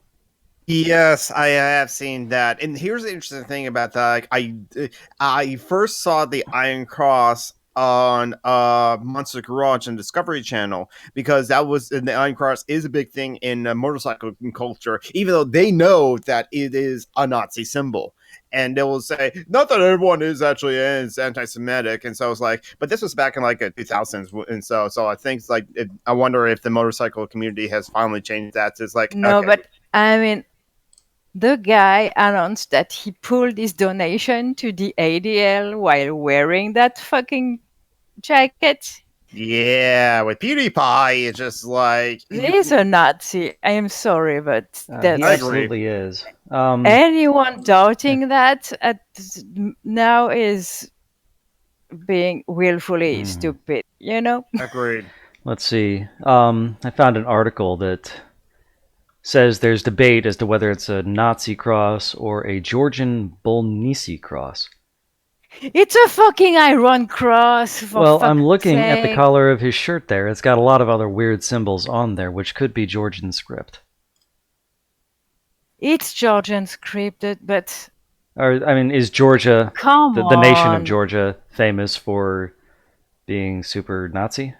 Yes, I have seen that. And here's the interesting thing about that. I first saw the Iron Cross on Monster Garage and Discovery Channel because the Iron Cross is a big thing in motorcycle culture, even though they know that it is a Nazi symbol. And they will say, not that everyone is actually anti-Semitic, and so it's like, but this was back in like the 2000s, and so I think it's like, I wonder if the motorcycle community has finally changed that. So it's like, No, okay. but I mean, The guy announced that he pulled his donation to the ADL while wearing that fucking jacket. Yeah, with PewDiePie, it's just like He's a Nazi. I am sorry, but He that's I agree. absolutely is. anyone doubting that now is being willfully stupid. Agreed. Let's see. I found an article that says there's debate as to whether it's a Nazi cross or a Georgian Bolnisi cross. It's a fucking Iron Cross. For Well, I'm fuck's looking at the sake. collar of his shirt there. It's got a lot of other weird symbols on there, which could be Georgian script. It's Georgian scripted, but Or, I mean, is Georgia, come the nation of on. Georgia, famous for being super Nazi?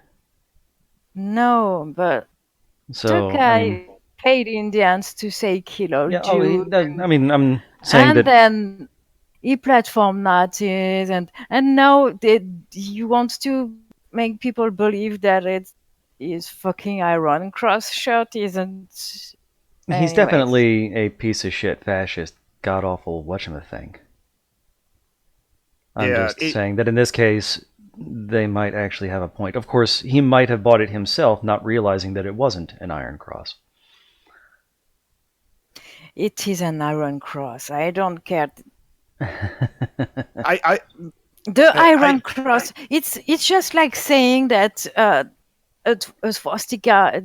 No, but the So, guy I mean, paid Indians to say kill all yeah, Jews, I mean, I'm saying and that then he platformed Nazis, and now he wants to make people believe that it's his fucking Iron Cross shirt isn't. he's Anyways, definitely a piece of shit, fascist, god awful whatchamething. I'm Yeah, just saying that in this case, they might actually have a point. Of course, he might have bought it himself, not realizing that it wasn't an Iron Cross. it is an Iron Cross. I don't care. I The I Iron Cross. It's just like saying that a swastika.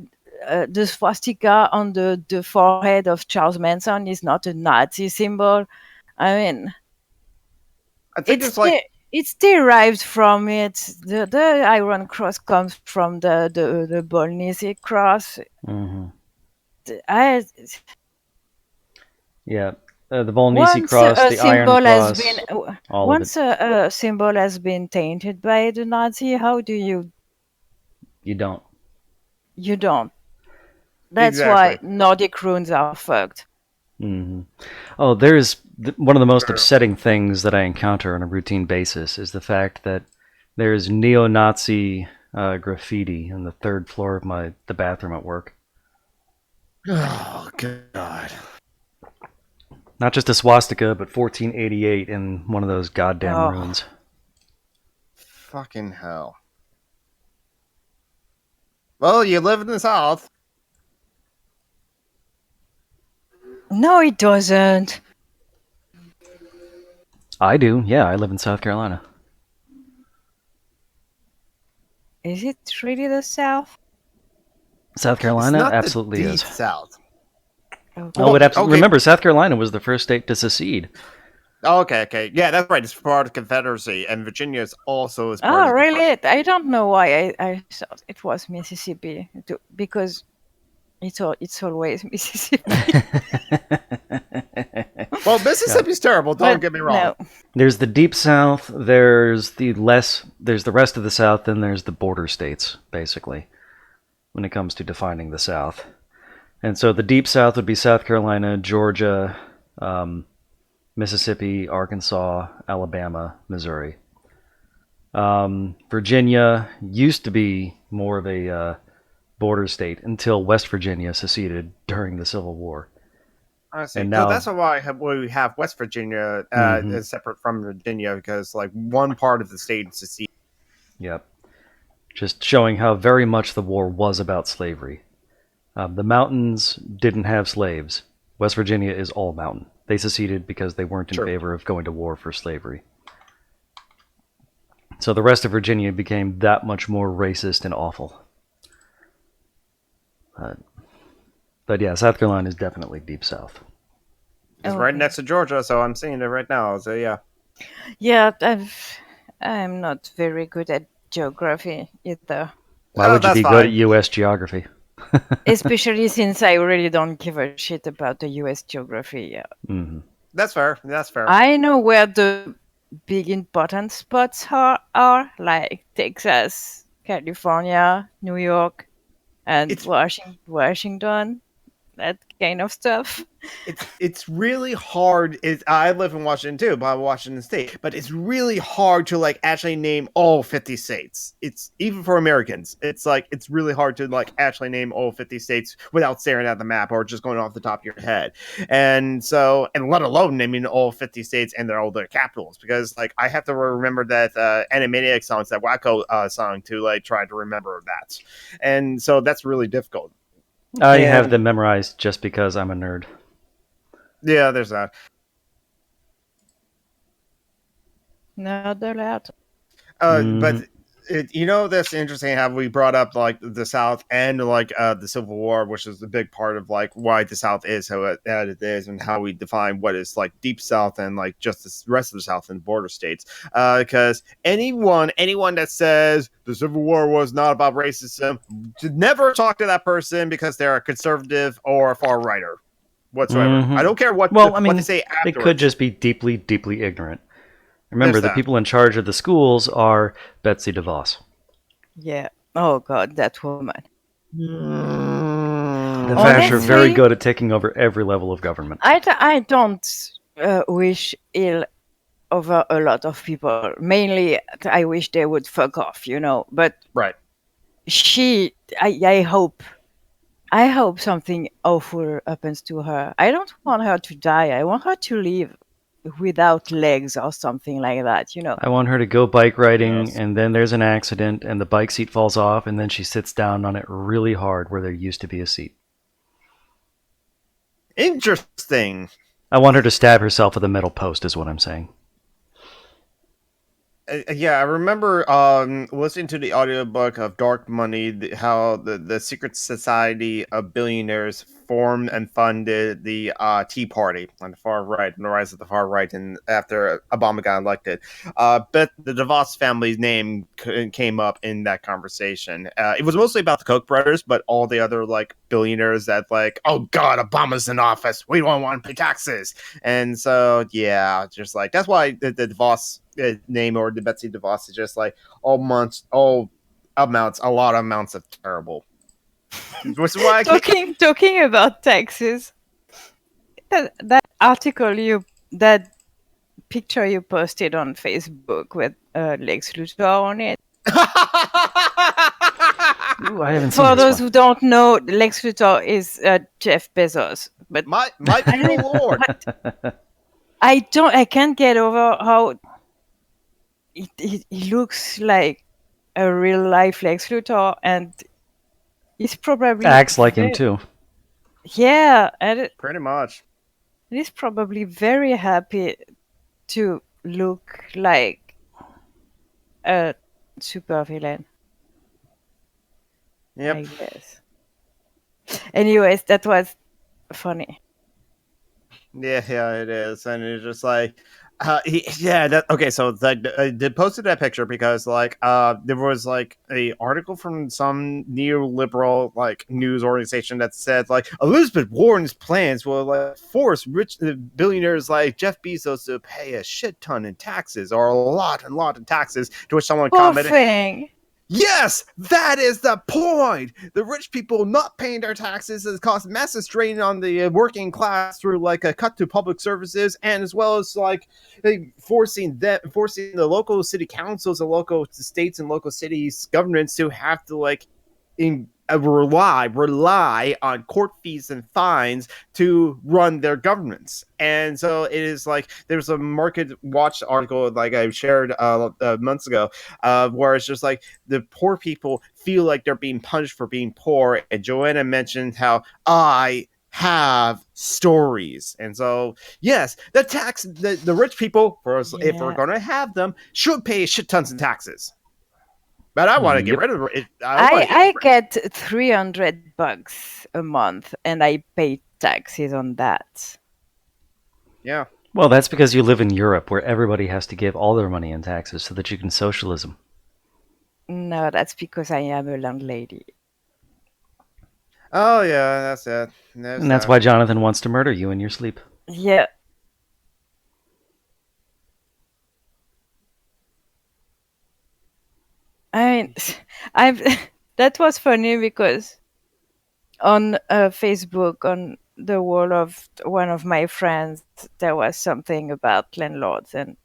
The swastika on the forehead of Charles Manson is not a Nazi symbol. I mean, I think it's like it's derived from it. The Iron Cross comes from the Bolnisi cross. Mm-hmm. I, Yeah, the Volnisi once cross, a the Iron symbol has Cross, been all of it. once a symbol has been tainted by the Nazi, how do you You don't. don't? That's exactly. why Nordic runes are fucked. Mm-hmm. Oh, there's one of the most True. upsetting things that I encounter on a routine basis is the fact that there's neo-Nazi graffiti on the third floor of the bathroom at work. Oh god. Not just a swastika, but 1488 in one of those goddamn Oh. ruins. Fucking hell. Well, you live in the South. No, it doesn't. I do. Yeah, I live in South Carolina. Is it really the South? South It's Carolina not absolutely the deep is. South. Okay. Oh, Okay. remember, South Carolina was the first state to secede. Oh, okay. Yeah, that's right. It's part of the Confederacy, and Virginia is also as part Oh, of the really? I don't know why I thought it was Mississippi because it's always Mississippi. Well, Mississippi's terrible. Don't But get me wrong. no. There's the deep South. There's the rest of the South, and there's the border states, basically, when it comes to defining the South. And so the deep South would be South Carolina, Georgia, Mississippi, Arkansas, Alabama, Missouri. Virginia used to be more of a border state until West Virginia seceded during the Civil War. I see. And So now- that's why we have West Virginia as separate from Virginia, because like one part of the state is seceded. Yep. Just showing how very much the war was about slavery. The mountains didn't have slaves. West Virginia is all mountain. They seceded because they weren't in Sure. favor of going to war for slavery. So the rest of Virginia became that much more racist and awful. But yeah, South Carolina is definitely deep south. It's right Okay. next to Georgia, so I'm seeing it right now. So yeah. Yeah, I'm not very good at geography either. Why Oh, would you that's be good at fine. U.S. geography? Especially since I really don't give a shit about the US geography. Yeah. Mm-hmm. That's fair. That's fair. I know where the big important spots are like Texas, California, New York, and It's- Washington. that kind of stuff. It's really hard. I live in Washington too, but Washington State. But it's really hard to like actually name all 50 states. It's even for Americans. It's really hard to like actually name all 50 states without staring at the map or just going off the top of your head. And let alone naming all 50 states and all their capitals, because like I have to remember that Animaniac song, that Wacko song, to like try to remember that. And so that's really difficult. I have them memorized just because I'm a nerd. Yeah, there's that. Not allowed. But that's interesting how we brought up like the South and like the Civil War, which is a big part of like why the South is how it is, and how we define what is like Deep South and like just the rest of the South and border states. Because anyone that says the Civil War was not about racism should never talk to that person, because they're a conservative or a far righter whatsoever. I don't care what what they say afterwards. They could just be deeply, deeply ignorant. Remember, the people in charge of the schools are Betsy DeVos. Yeah. Oh God, that woman. The Fash are very good at taking over every level of government. I don't wish ill over a lot of people. Mainly, I wish they would fuck off, But right. I hope something awful happens to her. I don't want her to die. I want her to live without legs or something like that, I want her to go bike riding, and then there's an accident, and the bike seat falls off, and then she sits down on it really hard where there used to be a seat. Interesting. I want her to stab herself with a metal post, is what I'm saying. Yeah, I remember listening to the audiobook of Dark Money, how the secret society of billionaires formed and funded the Tea Party on the far right, and the rise of the far right, and after Obama got elected. But the DeVos family's name came up in that conversation. It was mostly about the Koch brothers, but all the other like billionaires that like, oh God, Obama's in office, we don't want to pay taxes. And so, yeah, just like, that's why the DeVos name, or the Betsy DeVos, is just like a lot of amounts of terrible. Which is why talking about taxes. That article that picture you posted on Facebook with Lex Luthor on it. Ooh, I haven't seen For those one. who don't know, Lex Luthor is Jeff Bezos. But my lord, I can't get over how he looks like a real life Lex Luthor, and he's probably acts like him too. Yeah, and pretty much. He's probably very happy to look like a supervillain. Yep. I guess. Anyways, that was funny. Yeah, it is, and it's just like, so they posted that picture because like there was like a article from some neoliberal like news organization that said like Elizabeth Warren's plans will like force rich billionaires like Jeff Bezos to pay a shit ton in taxes, or a lot in taxes, to which someone commented, thing. Yes, that is the point. The rich people not paying their taxes has caused massive strain on the working class through like a cut to public services, and as well as like forcing the local city councils, the local states and local cities governments to have to like rely on court fees and fines to run their governments. And so it is like, there's a Market Watch article like I shared months ago, where it's just like the poor people feel like they're being punished for being poor. And Joanna mentioned how I have stories. And so yes, the rich people, if we're going to have them, should pay shit tons in taxes. But I want to get rid of it. I get $300 a month, and I pay taxes on that. Yeah. Well, that's because you live in Europe, where everybody has to give all their money in taxes so that you can socialism. No, that's because I am a landlady. Oh yeah, that's it. And that's why Jonathan wants to murder you in your sleep. Yeah. I mean, that was funny because on Facebook, on the wall of one of my friends, there was something about landlords, and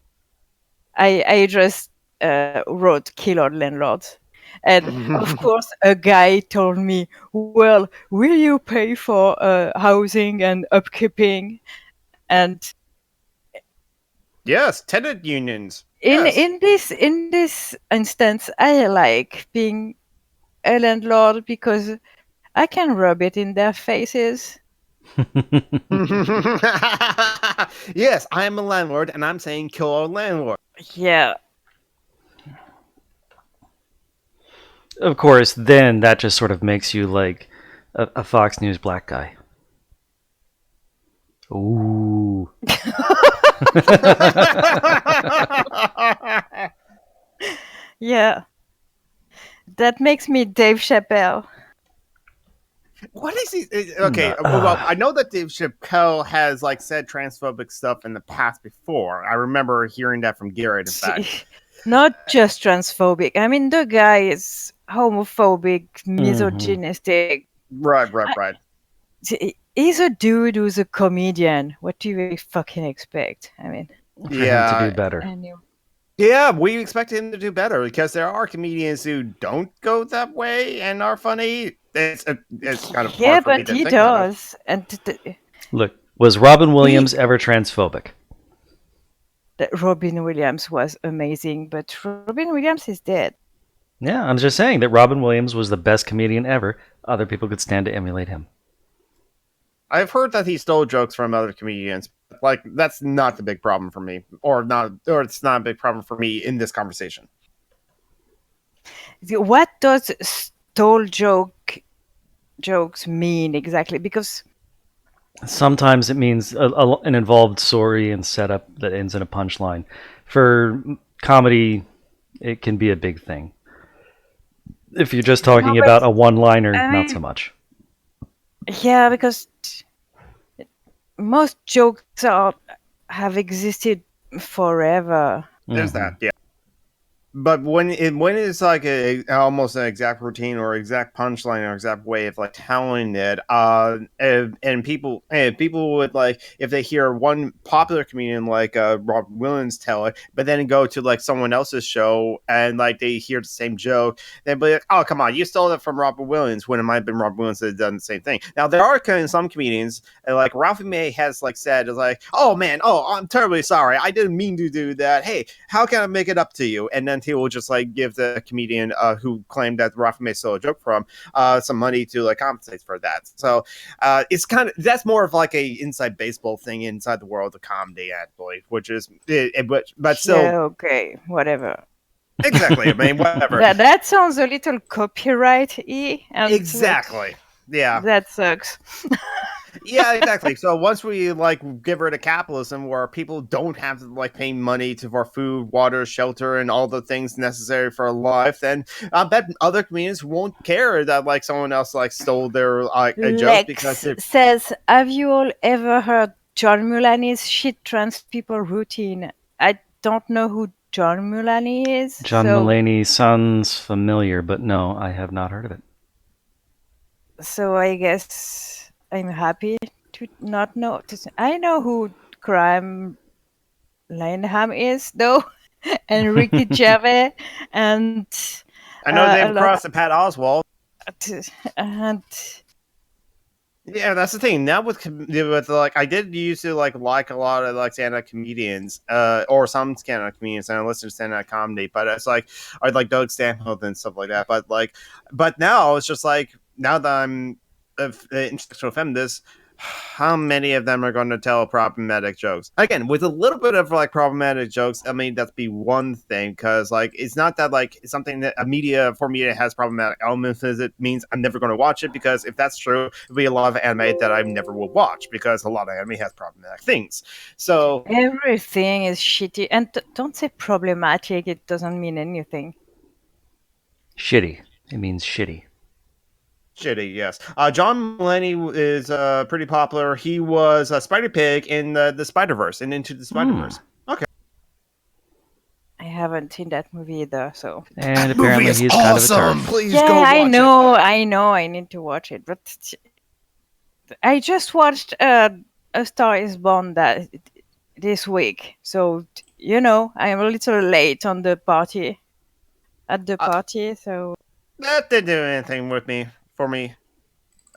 I just wrote "kill all landlords," and of course a guy told me, "Well, will you pay for housing and upkeeping?" And Yes, tenant unions. in Yes. in this instance, I like being a landlord because I can rub it in their faces. Yes, I am a landlord, and I'm saying kill our landlord. Yeah. Of course, then that just sort of makes you like a Fox News black guy. Ooh. Yeah. That makes me Dave Chappelle. What is he? Okay, well, I know that Dave Chappelle has like said transphobic stuff in the past before. I remember hearing that from Garrett. In fact, Not just transphobic. I mean, the guy is homophobic, misogynistic. right. He's a dude who's a comedian. What do you fucking expect? I mean, For him to do better. anyway. Yeah, we expect him to do better because there are comedians who don't go that way and are funny. It's kind of Yeah, hard for me but to he think about it. does. And Look, was Robin Williams ever transphobic? Robin Williams was amazing, but Robin Williams is dead. Yeah, I'm just saying that Robin Williams was the best comedian ever. Other people could stand to emulate him. I've heard that he stole jokes from other comedians. Like that's not the big problem for me, or it's not a big problem for me in this conversation. What does stole jokes mean exactly? Because Sometimes it means an involved story and setup that ends in a punchline. For comedy, it can be a big thing. If you're just talking about a one-liner, not so much. Yeah, because most jokes have existed forever. There's that, yeah. But when it's like almost an exact routine or exact punchline or exact way of like telling it, and people would like if they hear one popular comedian like Rob Williams tell it, but then go to like someone else's show and like they hear the same joke, they'd be like, "Oh, come on, you stole it from Robert Williams," when it might have been Rob Williams that had done the same thing. Now there are some comedians like Ralphie May has like said is like, "Oh man, I'm terribly sorry, I didn't mean to do that. Hey, how can I make it up to you?" And then he will just like give the comedian who claimed that Ralphie May stole a joke from some money to like compensate for that. So it's kind of that's more of like a inside baseball thing inside the world of comedy, actually, which is but still Yeah, okay, whatever. exactly. I mean, whatever. That sounds a little copyright-y. And Exactly. Yeah. That sucks. Yeah, exactly. So once we like give rid of capitalism, where people don't have to like pay money for food, water, shelter, and all the things necessary for life, then I bet other communities won't care that like someone else like stole their a joke because Lex says, "Have you all ever heard John Mulaney's shit trans people routine?" I don't know who John Mulaney is. John Mulaney sounds familiar, but no, I have not heard of it. So I guess I'm happy to not know. I know who Crime Lineham is, though, and Ricky Gervais, and I know David Cross and Pat Oswalt. And yeah, that's the thing. Now with like, I did used to like a lot of like stand-up comedians, or some stand-up comedians, and I listen to stand-up comedy. But it's like I like Doug Stanhope and stuff like that. But now it's just like now that I'm an intersectional feminist, how many of them are going to tell problematic jokes? Again, with a little bit of like problematic jokes, I mean, that'd be one thing, because like it's not that like it's something that media has problematic elements. It means I'm never going to watch it, because if that's true, it'd be a lot of anime that I never will watch, because a lot of anime has problematic things. So everything is shitty, and don't say problematic. It doesn't mean anything. Shitty. It means shitty. Shitty, yes. John Mulaney is pretty popular. He was a Spider Pig in the Spider-Verse and Into the Spider-Verse. Okay. I haven't haven't seen that movie either. So And apparently he's kind of a turd. Please yeah, go watch I it. know, I need to watch it, but I just watched A Star Is Born this week, so I am a little late on the party so That didn't do anything for me.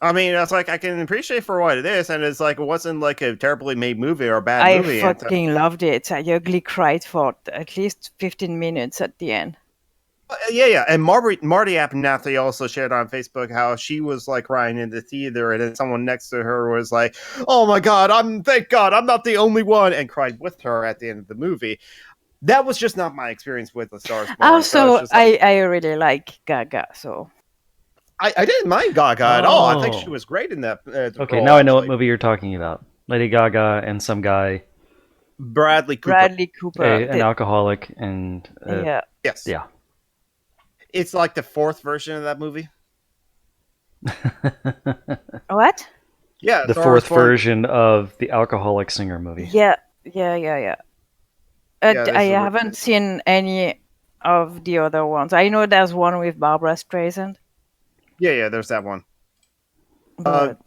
I mean, it's like I can appreciate for what it is, and it's like it wasn't like a terribly made movie or a bad I movie. fucking loved it. I ugly cried for at least 15 minutes at the end. Yeah. And Marty Abernathy also shared on Facebook how she was like crying in the theater, and then someone next to her was like, "Oh my god, thank God I'm not the only one," and cried with her at the end of the movie. That was just not my experience with The Stars Born. Also, I really like Gaga, so I didn't mind Gaga at all. I think she was great in that. Okay, role, now I know what actually. movie you're talking about. Lady Gaga and some guy, Bradley Cooper. Bradley Cooper. an alcoholic, and Yeah. Yes. yeah. It's like the fourth version of that movie. What? Yeah, The Star fourth Wars version of the alcoholic singer movie. Yeah. Yeah, I this is haven't seen any of the other ones. I know there's one with Barbara Streisand. Yeah, there's that one. But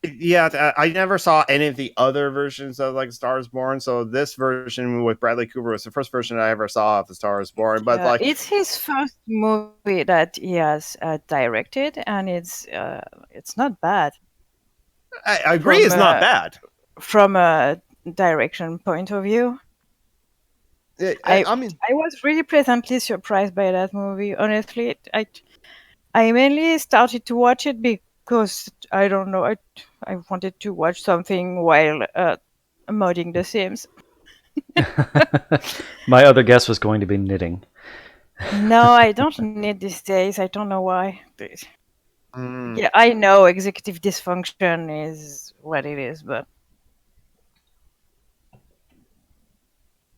Yeah, I never saw any of the other versions of like Stars Born. So this version with Bradley Cooper was the first version I ever saw of the Stars Born. But like, it's his first movie that he has directed, and it's not bad I agree, it's not bad. from a direction point of view. I mean, I was really pleasantly surprised by that movie. Honestly, I mainly started to watch it because I don't know. I wanted to watch something while modding The Sims. My other guess was going to be knitting. No, I don't knit these days. I don't know why. mm, Yeah, I know executive dysfunction is what it is, but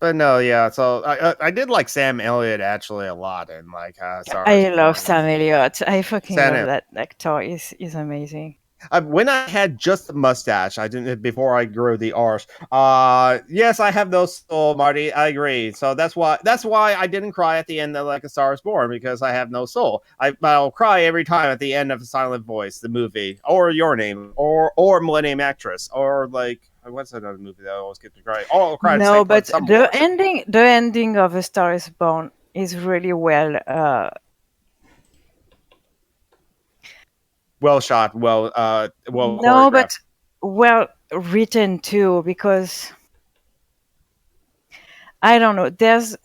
no, yeah. So I did like Sam Elliott actually a lot, and like Stars I Born. love Sam Elliott. I fucking Sam love that actor. He's amazing. When I had just the mustache, I didn't before I grew the arse. Yes, I have no soul, Marty. I agree. So that's why I didn't cry at the end of like A Star Is Born, because I have no soul. I'll cry every time at the end of Silent Voice, the movie, or Your Name, or Millennium Actress, or like what's another movie that I always get to cry? Oh, I'll cry. No, but the ending of A Star Is Born is really well shot, well no, but choreographed. well written too, because I don't know. There's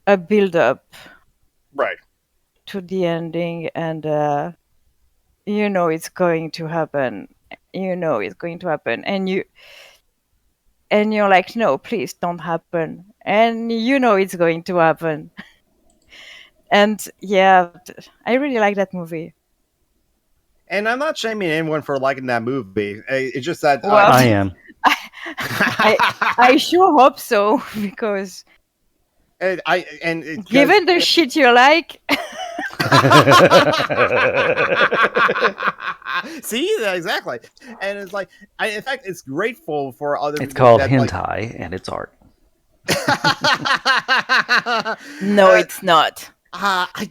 a build up Right. to the ending, and it's going to happen. It's going to happen, and you're like, no, please don't happen, and it's going to happen. And yeah, I really like that movie. And I'm not shaming anyone for liking that movie. It's just that Well, I am. I sure hope so, because given the shit you like. See, exactly. And it's like, in fact, it's grateful for other It's people called that, hentai, and it's art. No, it's not. I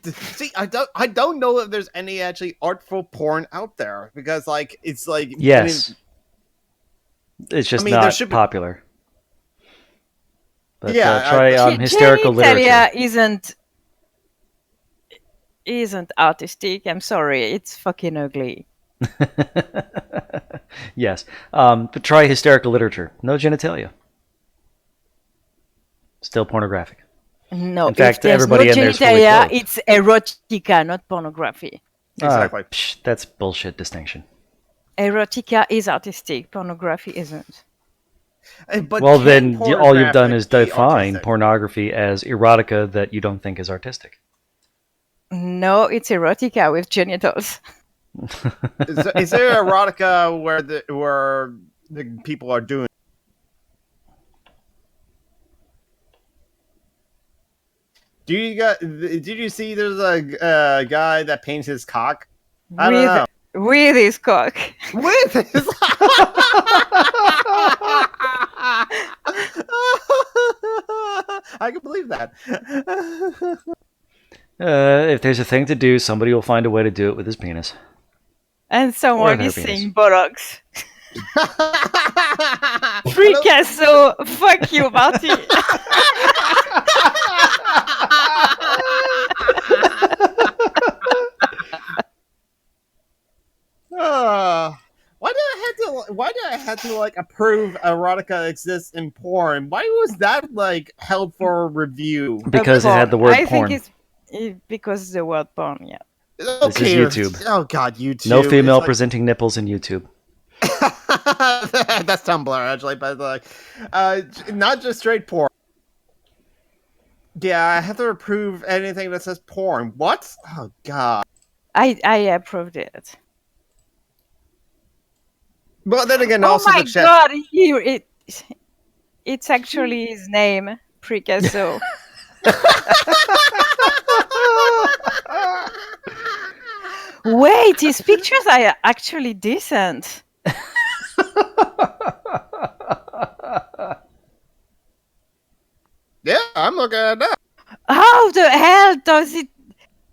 don't know if there's any actually artful porn out there, because like it's like, Yes. It's just not popular. But try hysterical literature. Isn't artistic. I'm sorry, it's fucking ugly. Yes, but try hysterical literature. No genitalia. Still pornographic. No, in fact, if everybody no in there is fully genitalia, clothed. it's erotica, not pornography. Exactly. That's bullshit distinction. Erotica is artistic. Pornography isn't. But well, then all you've done is define artistic? pornography as erotica that you don't think is artistic. No, it's erotica with genitals. Is there erotica where the people are doing? Did you see there's a guy that paints his cock? I don't know. With his cock. With his I can believe that. If there's a thing to do, somebody will find a way to do it with his penis. And someone her is penis. saying bollocks. Picasso, fuck you, Marty. Why do I have to like approve erotica exists in porn? Why was that like held for review? Because it had the word I porn. think it's because the word porn, yeah. Okay. This is YouTube. Oh god, YouTube. No female It's like... presenting nipples in YouTube. That's Tumblr, actually, but like, not just straight porn. Yeah, I have to approve anything that says porn. What? Oh god. I approved it. But then again, Oh also my the chat. god, it's actually his name, Picasso. Wait, his pictures are actually decent. Yeah, I'm looking at that. How the hell does it?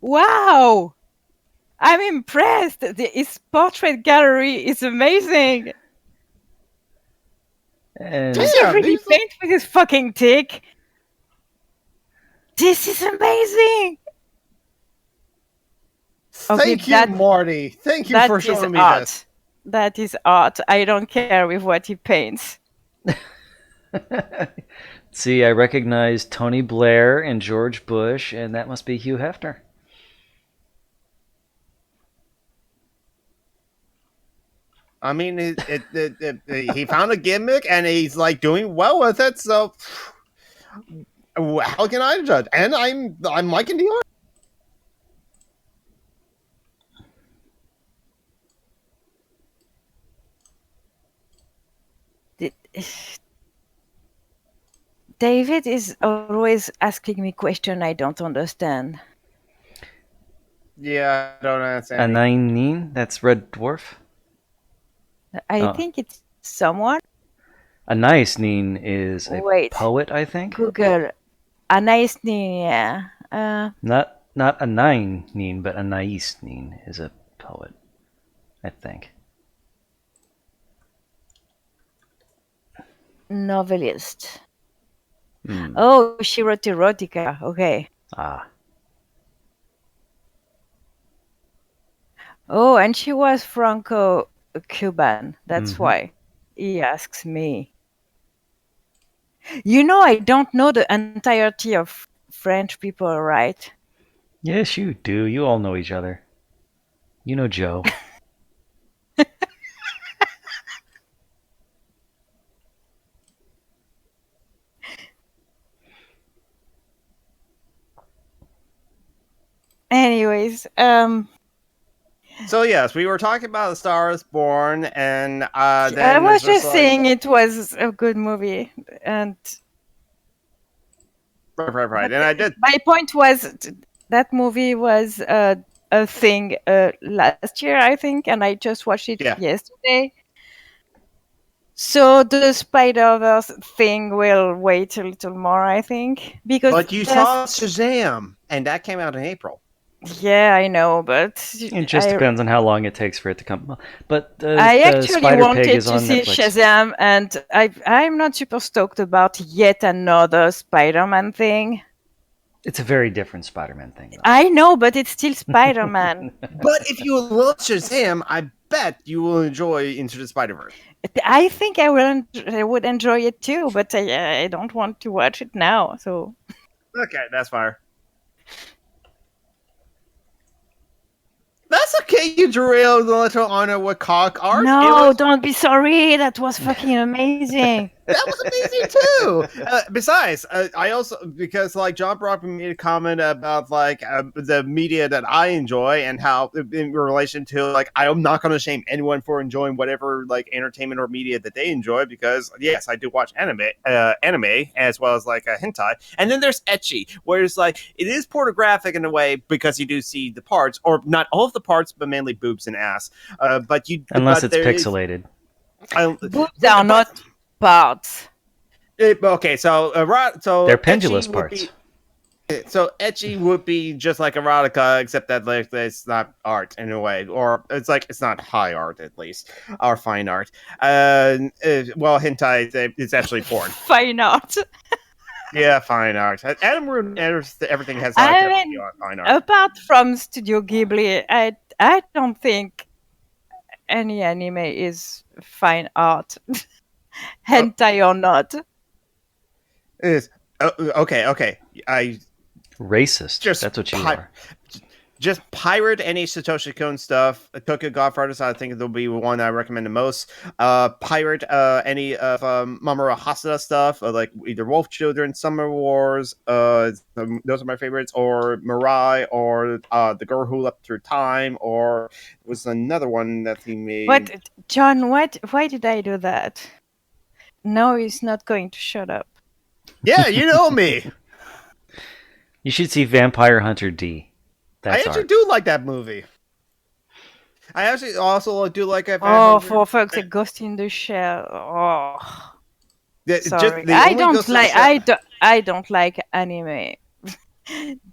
Wow, I'm impressed. His portrait gallery is amazing. And Does he really these paint with his fucking dick? This is amazing. Thank you, Morty. Thank you for showing me art. this. That is art. I don't care with what he paints. see, I recognize Tony Blair and George Bush, and that must be Hugh Hefner. I mean, he found a gimmick and he's like doing well with it. So how can I judge? And I'm liking the art. David is always asking me questions I don't understand. Yeah, I don't understand. Anainin, that's Red Dwarf. I think it's someone. Anaisnin is a poet, I think. Google. Anaisnin, yeah. Not Anainin, but Anaisnin is a poet, I think. Novelist. Oh, she wrote erotica. Okay. Ah. Oh, and she was Franco-Cuban. That's why he asks me. You know, I don't know the entirety of French people, right? Yes, you do. You all know each other. You know Joe. Anyways, so yes, we were talking about The Star Is Born, and then I was just saying it was a good movie, and right, and I did. My point was that movie was a thing last year, I think, and I just watched it yesterday. So the Spider-Verse thing will wait a little more, I think, because. But you saw Shazam, and that came out in April. Yeah, I know, but it just depends on how long it takes for it to come. But I actually wanted to see Netflix. Shazam, and I'm not super stoked about yet another Spider-Man thing. It's a very different Spider-Man thing, though. I know, but it's still Spider-Man. But if you love Shazam, I bet you will enjoy Into the Spider-Verse. I think I would enjoy it too, but I don't want to watch it now. So okay, that's fine. That's okay, you derailed the little honor with cock art. No, don't be sorry. That was fucking amazing. That was amazing too. Besides, I also, because like John Brockman made a comment about like the media that I enjoy and how in relation to like I'm not going to shame anyone for enjoying whatever like entertainment or media that they enjoy, because yes, I do watch anime as well as like hentai, and then there's ecchi, where it's like it is pornographic in a way because you do see the parts, or not all of the parts, but mainly boobs and ass. But unless it's pixelated. Boobs are not parts. Okay, so They're ecchi pendulous would parts. be- So ecchi would be just like erotica, except that like it's not art in a way, or it's not high art at least, or fine art. Well, hentai it's actually porn. Fine art. Yeah, fine art. Adam ruined everything has I to be mean, on fine art. apart from Studio Ghibli, I don't think any anime is fine art, hentai or not. Is okay. I Racist. just That's what you pi- are. just pirate any Satoshi Kon stuff. Tokyo Godfathers, I think it'll be one I recommend the most. Pirate any of Mamoru Hosoda stuff, like either Wolf Children, Summer Wars. Those are my favorites. Or Mirai, or The Girl Who Leapt Through Time, or was another one that he made. What, John? Why did I do that? No, he's not going to shut up. Yeah, you know me. You should see Vampire Hunter D. I That's actually art. do like that movie. I actually also do like a. Oh, for fuck's sake, Ghost in the Shell. Oh, sorry. I don't like anime.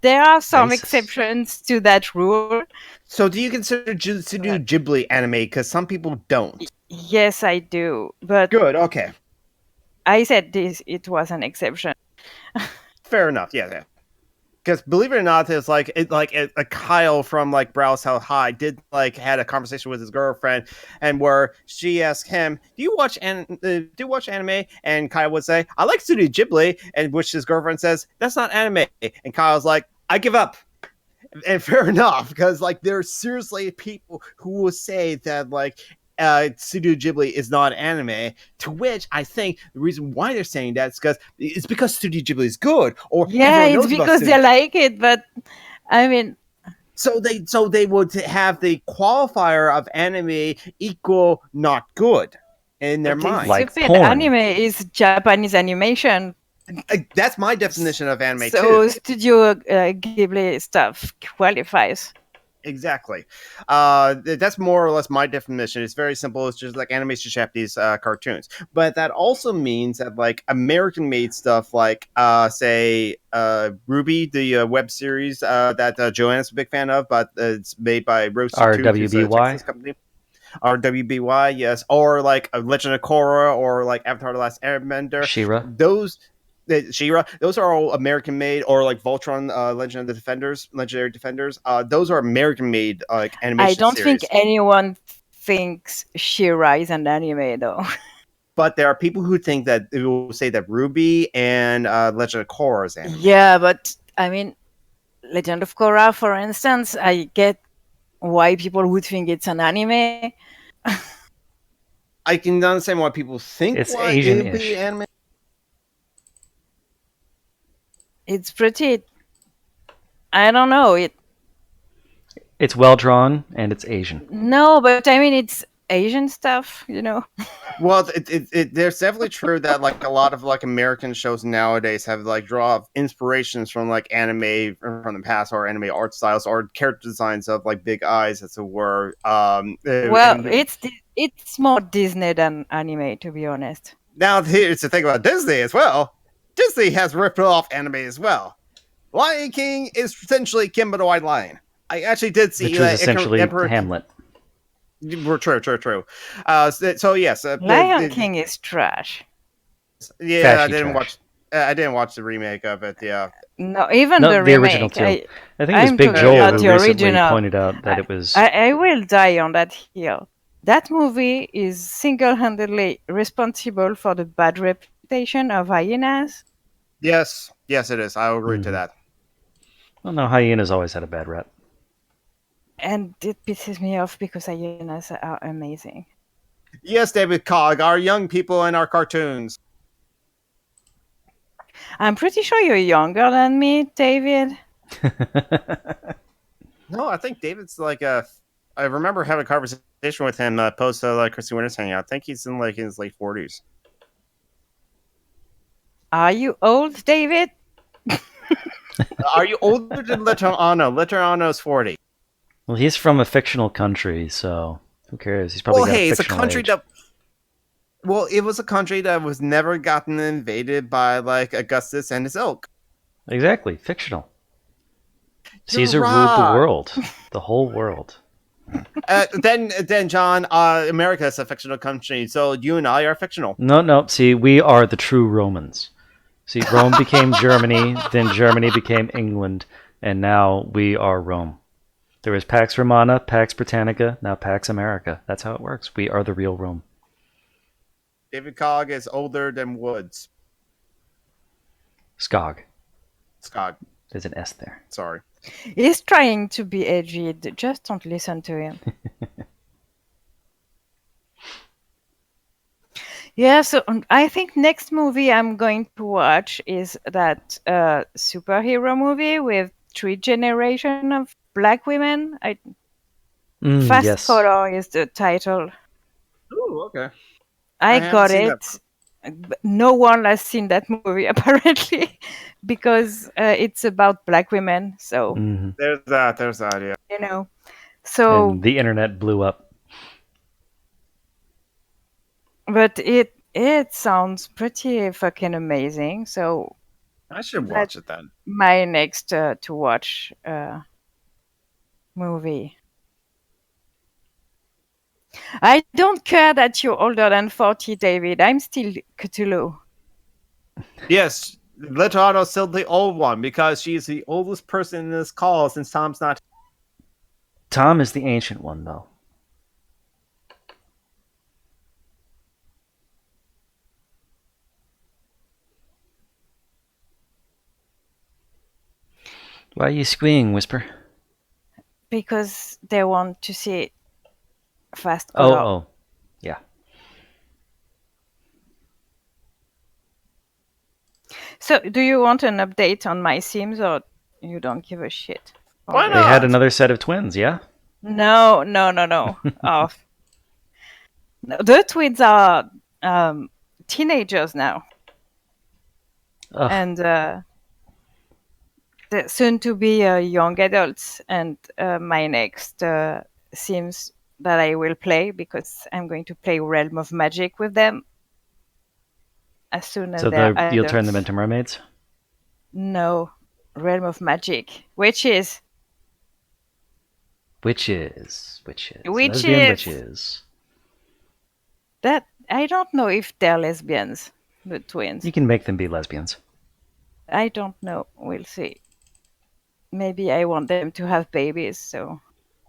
There are some Racist. exceptions to that rule. So, do you consider Studio Ghibli anime? Because some people don't. Yes, I do. But Good. Okay. I said this. It was an exception. Fair enough. Yeah. Because believe it or not, it's like a Kyle from like Browse How High did like had a conversation with his girlfriend, and where she asked him, "Do you watch anime?" And Kyle would say, "I like Studio Ghibli," and which his girlfriend says, "That's not anime." And Kyle's like, "I give up." And fair enough, because like there are seriously people who will say that like Studio Ghibli is not anime, to which I think the reason why they're saying that is because Studio Ghibli is good, or Yeah, everyone it's knows about because Studio. they like it. But I mean, So they would have the qualifier of anime equal not good in their this mind. Like stupid porn. anime is Japanese animation. That's my definition of anime So too. Studio Ghibli stuff qualifies. Exactly. That's more or less my definition. It's very simple. It's just like animation Japanese cartoons. But that also means that like American made stuff like say Ruby, the web series that Joanna's a big fan of, but it's made by Roasted Tooth, who's a RWBY? Texas company. RWBY, yes. Or like a Legend of Korra, or like Avatar: The Last Airbender. She-Ra. She-Ra, those are all American made, or like Voltron, Legendary Defenders. Those are American made like animation I don't series. think anyone thinks She-Ra is an anime, though. But there are people who think that it will say that Ruby and Legend of Korra is anime. Yeah, but I mean, Legend of Korra, for instance, I get why people would think it's an anime. I can understand why people think It's why it would Asian-ish. be anime. It's pretty. I don't know. It's well drawn and it's Asian. No, but I mean, it's Asian stuff, you know. Well, there's definitely true that like a lot of like American shows nowadays have like draw inspirations from like anime from the past, or anime art styles, or character designs of like big eyes, as it were. Well, it's more Disney than anime, to be honest. Now here's the thing about Disney as well. Disney has ripped off anime as well. Lion King is essentially Kimba the White Lion. I actually did see Which was essentially Emperor. Hamlet. True. So yes, Lion King is trash. Yeah, Fashy I didn't trash. watch. I didn't watch the remake of it. Yeah. No, even No, the the remake. original too. I think it was I'm Big talking Joel about who the recently original. pointed out that it was. I will die on that hill. That movie is single-handedly responsible for the bad reputation of hyenas. Yes, it is. I will agree to that. Well, no, hyenas always had a bad rep. And it pisses me off because hyenas are amazing. Yes, David Cogg, our young people in our cartoons. I'm pretty sure you're younger than me, David. No, I think David's like I remember having a conversation with him post Christy Winter's Hangout. I think he's in like his late 40s. Are you old, David? Are you older than Letterano? Letterano's 40. Well, he's from a fictional country, so who cares? He's probably Well, got hey, a it's a fictional country age. that. Well, it was a country that was never gotten invaded by like Augustus and his ilk. Exactly. Fictional. You're Caesar ruled the right. world. The whole world. Then, John, America is a fictional country, so you and I are fictional. No. See, we are the true Romans. See, Rome became Germany, then Germany became England, and now we are Rome. There was Pax Romana, Pax Britannica, now Pax America. That's how it works. We are the real Rome. David Cogg is older than Woods. Skog. Scott, There's an S there. sorry. He's trying to be edgy. Just don't listen to him. Yeah, so I think next movie I'm going to watch is that superhero movie with 3 generations of black women. Fast Yes. Color is the title. Ooh, okay. I haven't got seen it. But no one has seen that movie apparently, because it's about black women. So hmm There's that. Yeah. you know, so And the internet blew up. but it sounds pretty fucking amazing. So I should that watch it then. my next to watch movie. I don't care that you're older than 40, David. I'm still Cthulhu. Yes, Letrato's still the old one because she's the oldest person in this call since Tom's not. Tom is the ancient one, though. Why are you squeeing, Whisper? Because they want to see Fast Color. Oh. Yeah. So, do you want an update on my Sims, or you don't give a shit? Why They not? had another set of twins, yeah? No. Oh. No, the twins are teenagers now, Ugh. and they're soon to be young adults. And my next Sims that I will play, because I'm going to play Realm of Magic with them as soon as So they're you'll turn adults. them into mermaids? No, Realm of Magic, witches. Witches. Witches. Lesbian witches. That I don't know if they're lesbians, the twins. You can make them be lesbians. I don't know. We'll see. Maybe I want them to have babies, so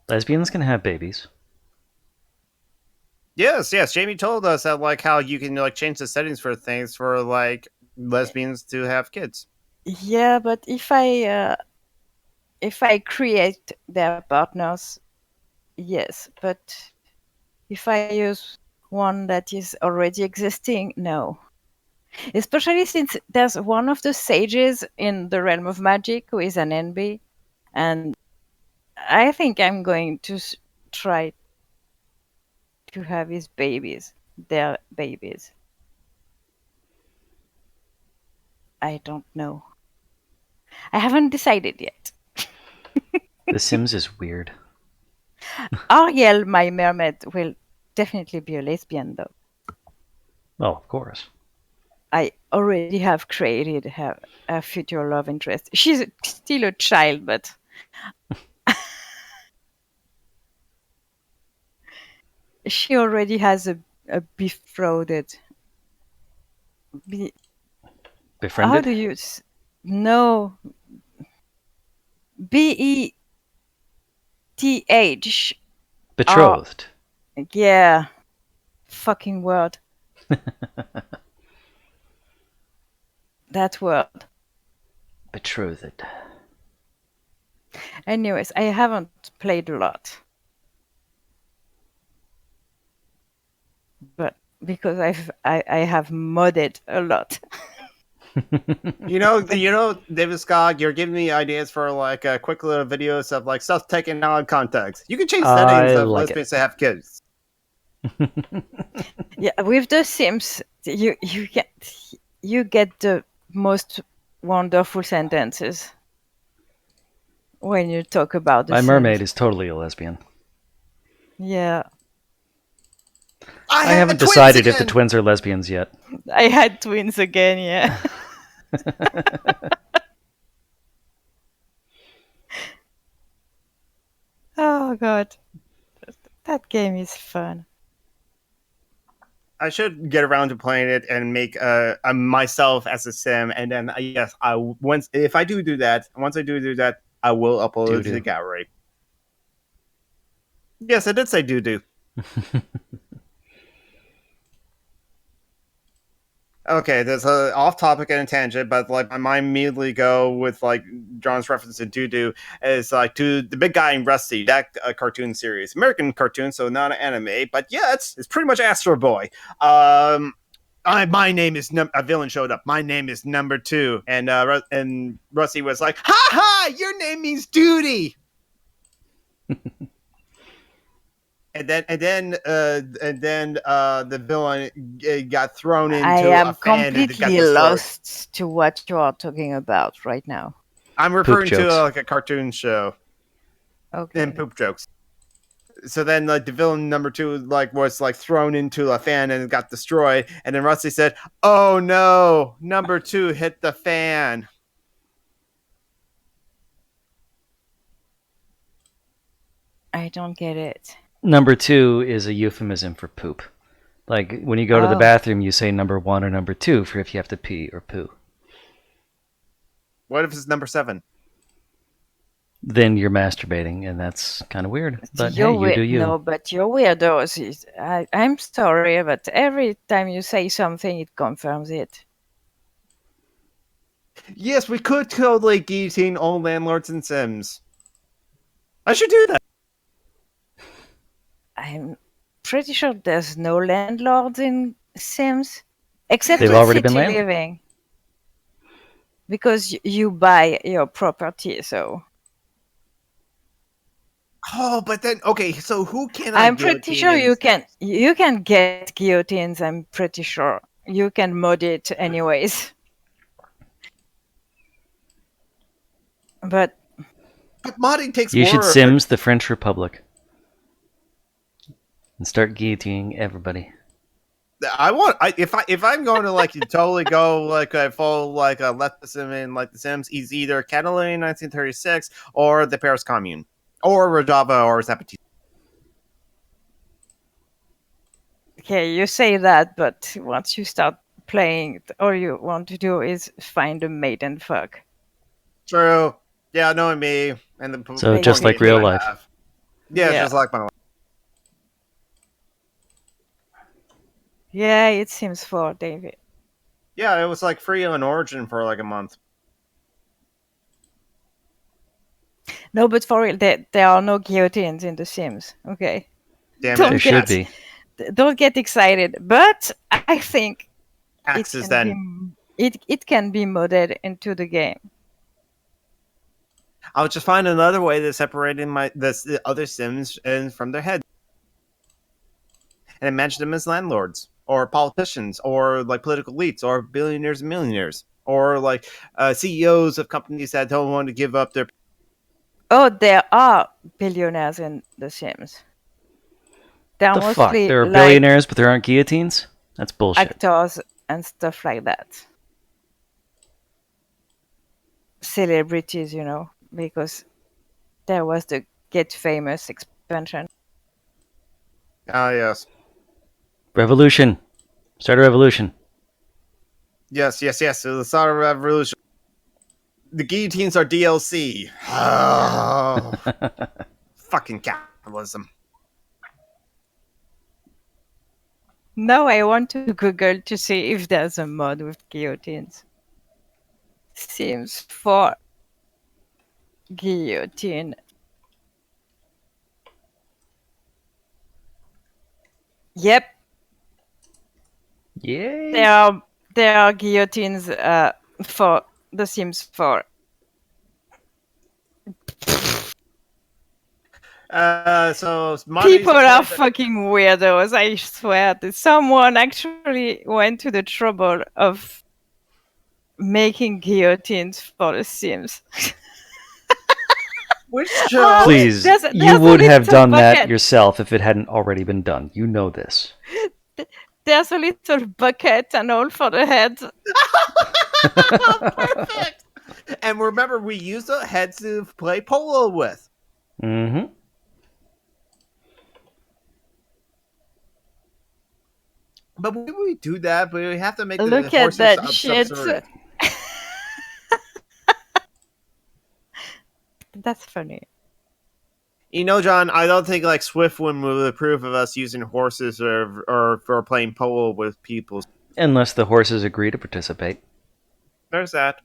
Lesbians can have babies. Yes. Jamie told us that like how you can like change the settings for things for like lesbians to have kids. yeah. But if I create their partners, yes. But if I use one that is already existing, no. Especially since there's one of the sages in the realm of magic who is an NB, and I think I'm going to try to have his babies, their babies. I don't know. I haven't decided yet. The Sims is weird. Ariel, my mermaid, will definitely be a lesbian, though. Oh, of course. I already have created her future love interest. She's still a child, but she already has a betrothed. How Befriended? do you? No. BETH. Betrothed. Yeah. Fucking word. That word. Betrothed. Anyways, I haven't played a lot. But because I have modded a lot. You know, David Scott, you're giving me ideas for like quick little videos of like stuff taken out of context. You can change settings I of like lesbians to have kids. Yeah, with the Sims, you get the most wonderful sentences when you talk about the My Sims. mermaid is totally a lesbian. Yeah. I had haven't twins decided if the again! twins are lesbians yet. I had twins again, yeah. Oh god, that game is fun. I should get around to playing it and make myself as a sim, and then yes, once if I do that, once I do that, I will upload it to the Doo-doo. gallery. Yes, I did say do. Okay, there's a off topic and a tangent, but like my mind immediately go with like John's reference to Doo is like to the big guy in Rusty, that cartoon series, American cartoon, so not an anime, but yeah, it's pretty much Astro Boy. My name is a villain showed up. My name is number 2, and Rusty was like, "Ha ha! Your name means duty." And then the villain got thrown into I am a fan and it got completely destroyed. lost to what you are talking about right now. I'm referring to jokes. like a cartoon show Okay. and poop jokes. So then, like the villain number 2, like was like thrown into a fan and it got destroyed. And then Rusty said, "Oh no, number 2 hit the fan." I don't get it. Number 2 is a euphemism for poop. Like when you go to the Oh. bathroom, you say number 1 or number 2 for if you have to pee or poo. What if it's number 7? Then you're masturbating, and that's kind of weird. But You're hey, you do you. No, but you're weirdos. I'm sorry, but every time you say something, it confirms it. Yes, we could totally guillotine all landlords and Sims. I should do that. I'm pretty sure there's no landlords in Sims, except They've in already been city landlord. living. Because you buy your property, so Oh, but then okay, so who can I I'm pretty guillotine sure in you can get guillotines. I'm pretty sure you can mod it anyways. But But modding takes You should work. Sims the French Republic and start guillotining everybody. If I'm going to like totally go like a full like a leftism in like the Sims, is either Catalonia 1936 or the Paris Commune or Rojava or Zapatista. okay, you say that, but once you start playing, all you want to do is find a mate and fuck. True. Yeah, knowing me and the So Like just me. like real I life. have. Yeah, Yeah. just like my life. Yeah, it seems for David. Yeah, it was like free on Origin for like a month. No, but for real, there are no guillotines in The Sims. Okay, Damn Don't There it. should get- be. don't get excited. But I think Axes then. it can be modded into the game. I'll just find another way to separate the other Sims from their head. And imagine them as landlords, or politicians, or like political elites, or billionaires and millionaires, or like CEOs of companies that don't want to give up their. Oh, there are billionaires in The Sims. They're The fuck? mostly There are like billionaires, but there aren't guillotines? That's bullshit. actors and stuff like that. Celebrities, because there was the Get Famous expansion. Ah, yes. Revolution. Start a revolution. Yes. So the start of revolution. The guillotines are DLC. Oh, fucking capitalism. Now I want to Google to see if there's a mod with guillotines. Sims 4 guillotine. Yep, Yay. there are guillotines for The Sims 4. So People are fucking weirdos, I swear. Someone actually went to the trouble of making guillotines for The Sims. Which show? Please, There's you a would have little done that bucket. yourself if it hadn't already been done. You know this. There's a little bucket and all for the head. Perfect. And remember, we use the heads to play polo with. Mm-hmm. But when we do that, we have to make the Look at horses that shit. subservient. That's funny. You know, John, I don't think like Swiftwind would approve of us using horses or for playing polo with people. Unless the horses agree to participate. There's that.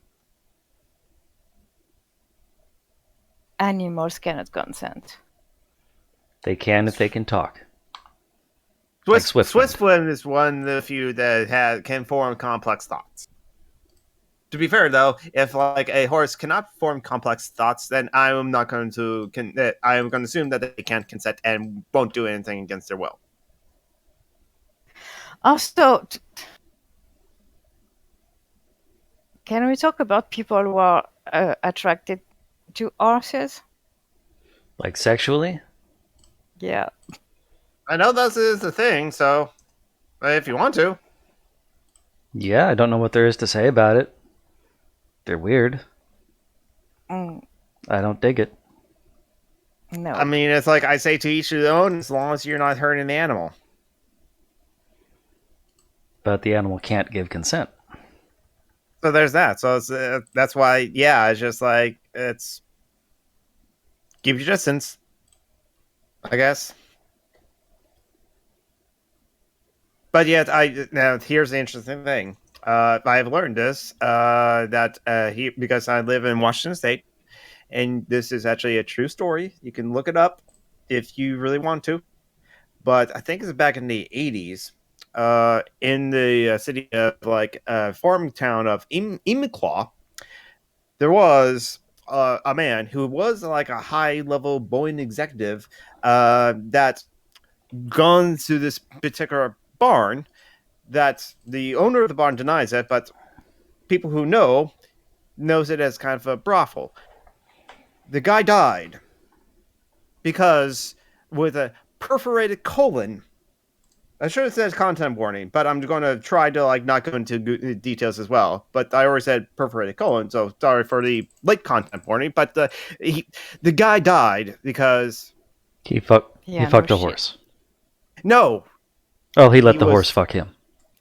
Animals cannot consent. They can if they can talk. Like Swiftwind. Swiftwind is one of the few that can form complex thoughts. To be fair, though, if like a horse cannot form complex thoughts, then I am not going to. I am going to assume that they can't consent and won't do anything against their will. Also, can we talk about people who are attracted to horses? Like sexually? Yeah. I know this is the thing, so if you want to. Yeah, I don't know what there is to say about it. They're weird. Mm, I don't dig it. no. I mean, it's like I say to each their own, as long as you're not hurting the animal. But the animal can't give consent. So there's that. So it's, that's why, yeah, it's just like, it's keep your distance, I guess. But yet, now here's the interesting thing. I've learned this that because I live in Washington State, and this is actually a true story. You can look it up if you really want to. But I think it's back in the 80s, in the city of farming town of Imiclaw, there was a man who was like a high-level Boeing executive that gone to this particular barn that the owner of the barn denies it, but people who knows it as kind of a brothel. The guy died because with a perforated colon. I should have said content warning, but I'm going to try to like not go into details as well. But I already said perforated colon, so sorry for the late content warning. But the guy died because He fucked no a shit. horse. no, Oh, he let He the was- horse fuck him.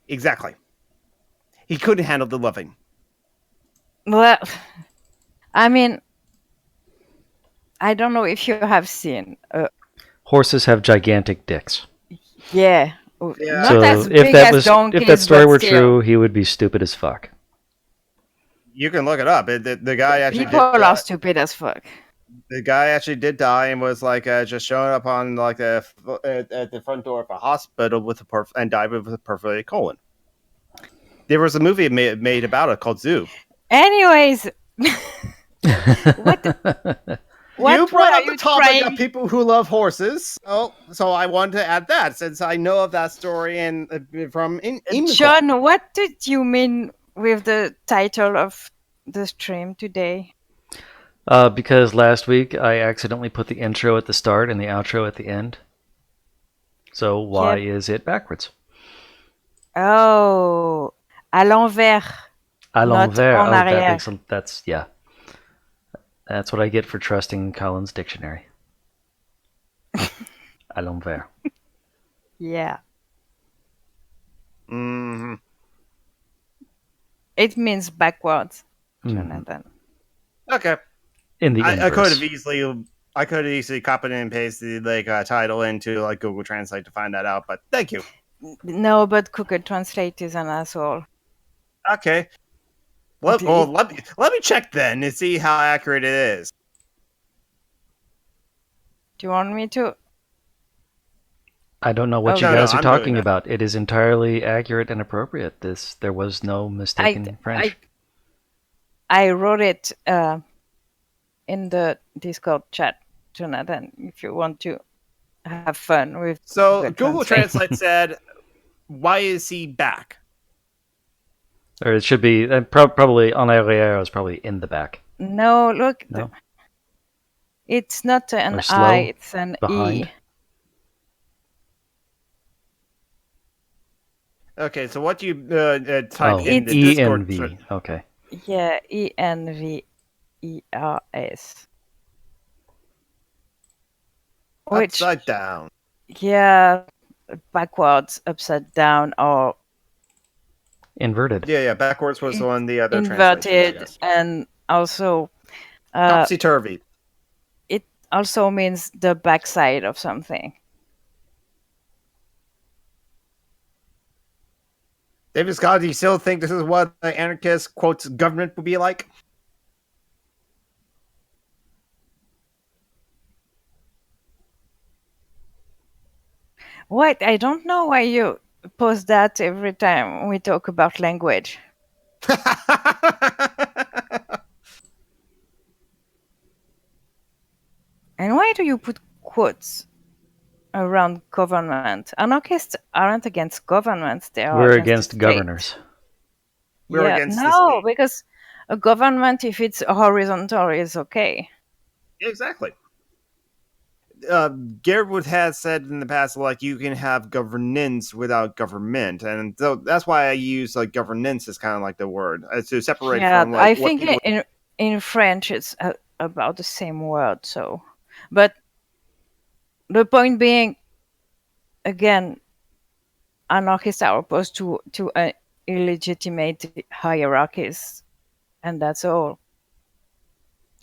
exactly, he couldn't handle the loving. Well, I mean, I don't know if you have seen. Horses have gigantic dicks. Yeah. Yeah. Not So as if big that as donkeys, if that story but were still. true, he would be stupid as fuck. You can look it up. The guy actually People did. are stupid as fuck. The guy actually did die and was like just showing up on like at the front door of a hospital with and died with a perforated colon. There was a movie made about it called Zoo. Anyways, what You brought were up the you topic trying? of people who love horses. Oh, so I wanted to add that since I know of that story and from Imiclaw. John, what did you mean with the title of the stream today? Because last week I accidentally put the intro at the start and the outro at the end. So why is it backwards? Oh, à l'envers. À Not l'envers. en Oh, that arrière. makes that's yeah. That's what I get for trusting Colin's dictionary. À l'envers. Yeah. Mm-hmm. It means backwards, Mhm. Jonathan. Okay. In the I inverse. could have easily copied and pasted the title into like Google Translate to find that out, but thank you. No, but Google Translate is an asshole. Okay. Let me check then and see how accurate it is. Do you want me to? I don't know what Oh, you no, guys no, are I'm doing talking that. about. It is entirely accurate and appropriate. There was no mistaken French. I wrote it in the Discord chat, Jonathan, if you want to have fun with So Google Google Translate said, "Why is he back?" Or it should be probably en arrière is probably in the back. No, look. No? It's not an Or slow, I, it's an behind? E. Okay, so what do you type Oh, in the Discord? ENV. Okay. Yeah, ENVERS. Which, Upside down. yeah, backwards, upside down, or Inverted. Yeah. Backwards was on the other translations. inverted, Yes. and also Topsy turvy. it also means the backside of something. David Scott, do you still think this is what the anarchist quotes government would be like? Wait, I don't know why you post that every time we talk about language. And why do you put quotes around government? Anarchists aren't against governments, they are We're against against the governors. state. We're Yeah, against the no, state. because a government, if it's horizontal, is okay. Exactly. Garwood has said in the past, like, you can have governance without government, and so that's why I use like governance as kind of like the word to separate Yeah, from like I what think people. in French it's about the same word. So, but the point being, again, anarchists are opposed to illegitimate hierarchies, and that's all.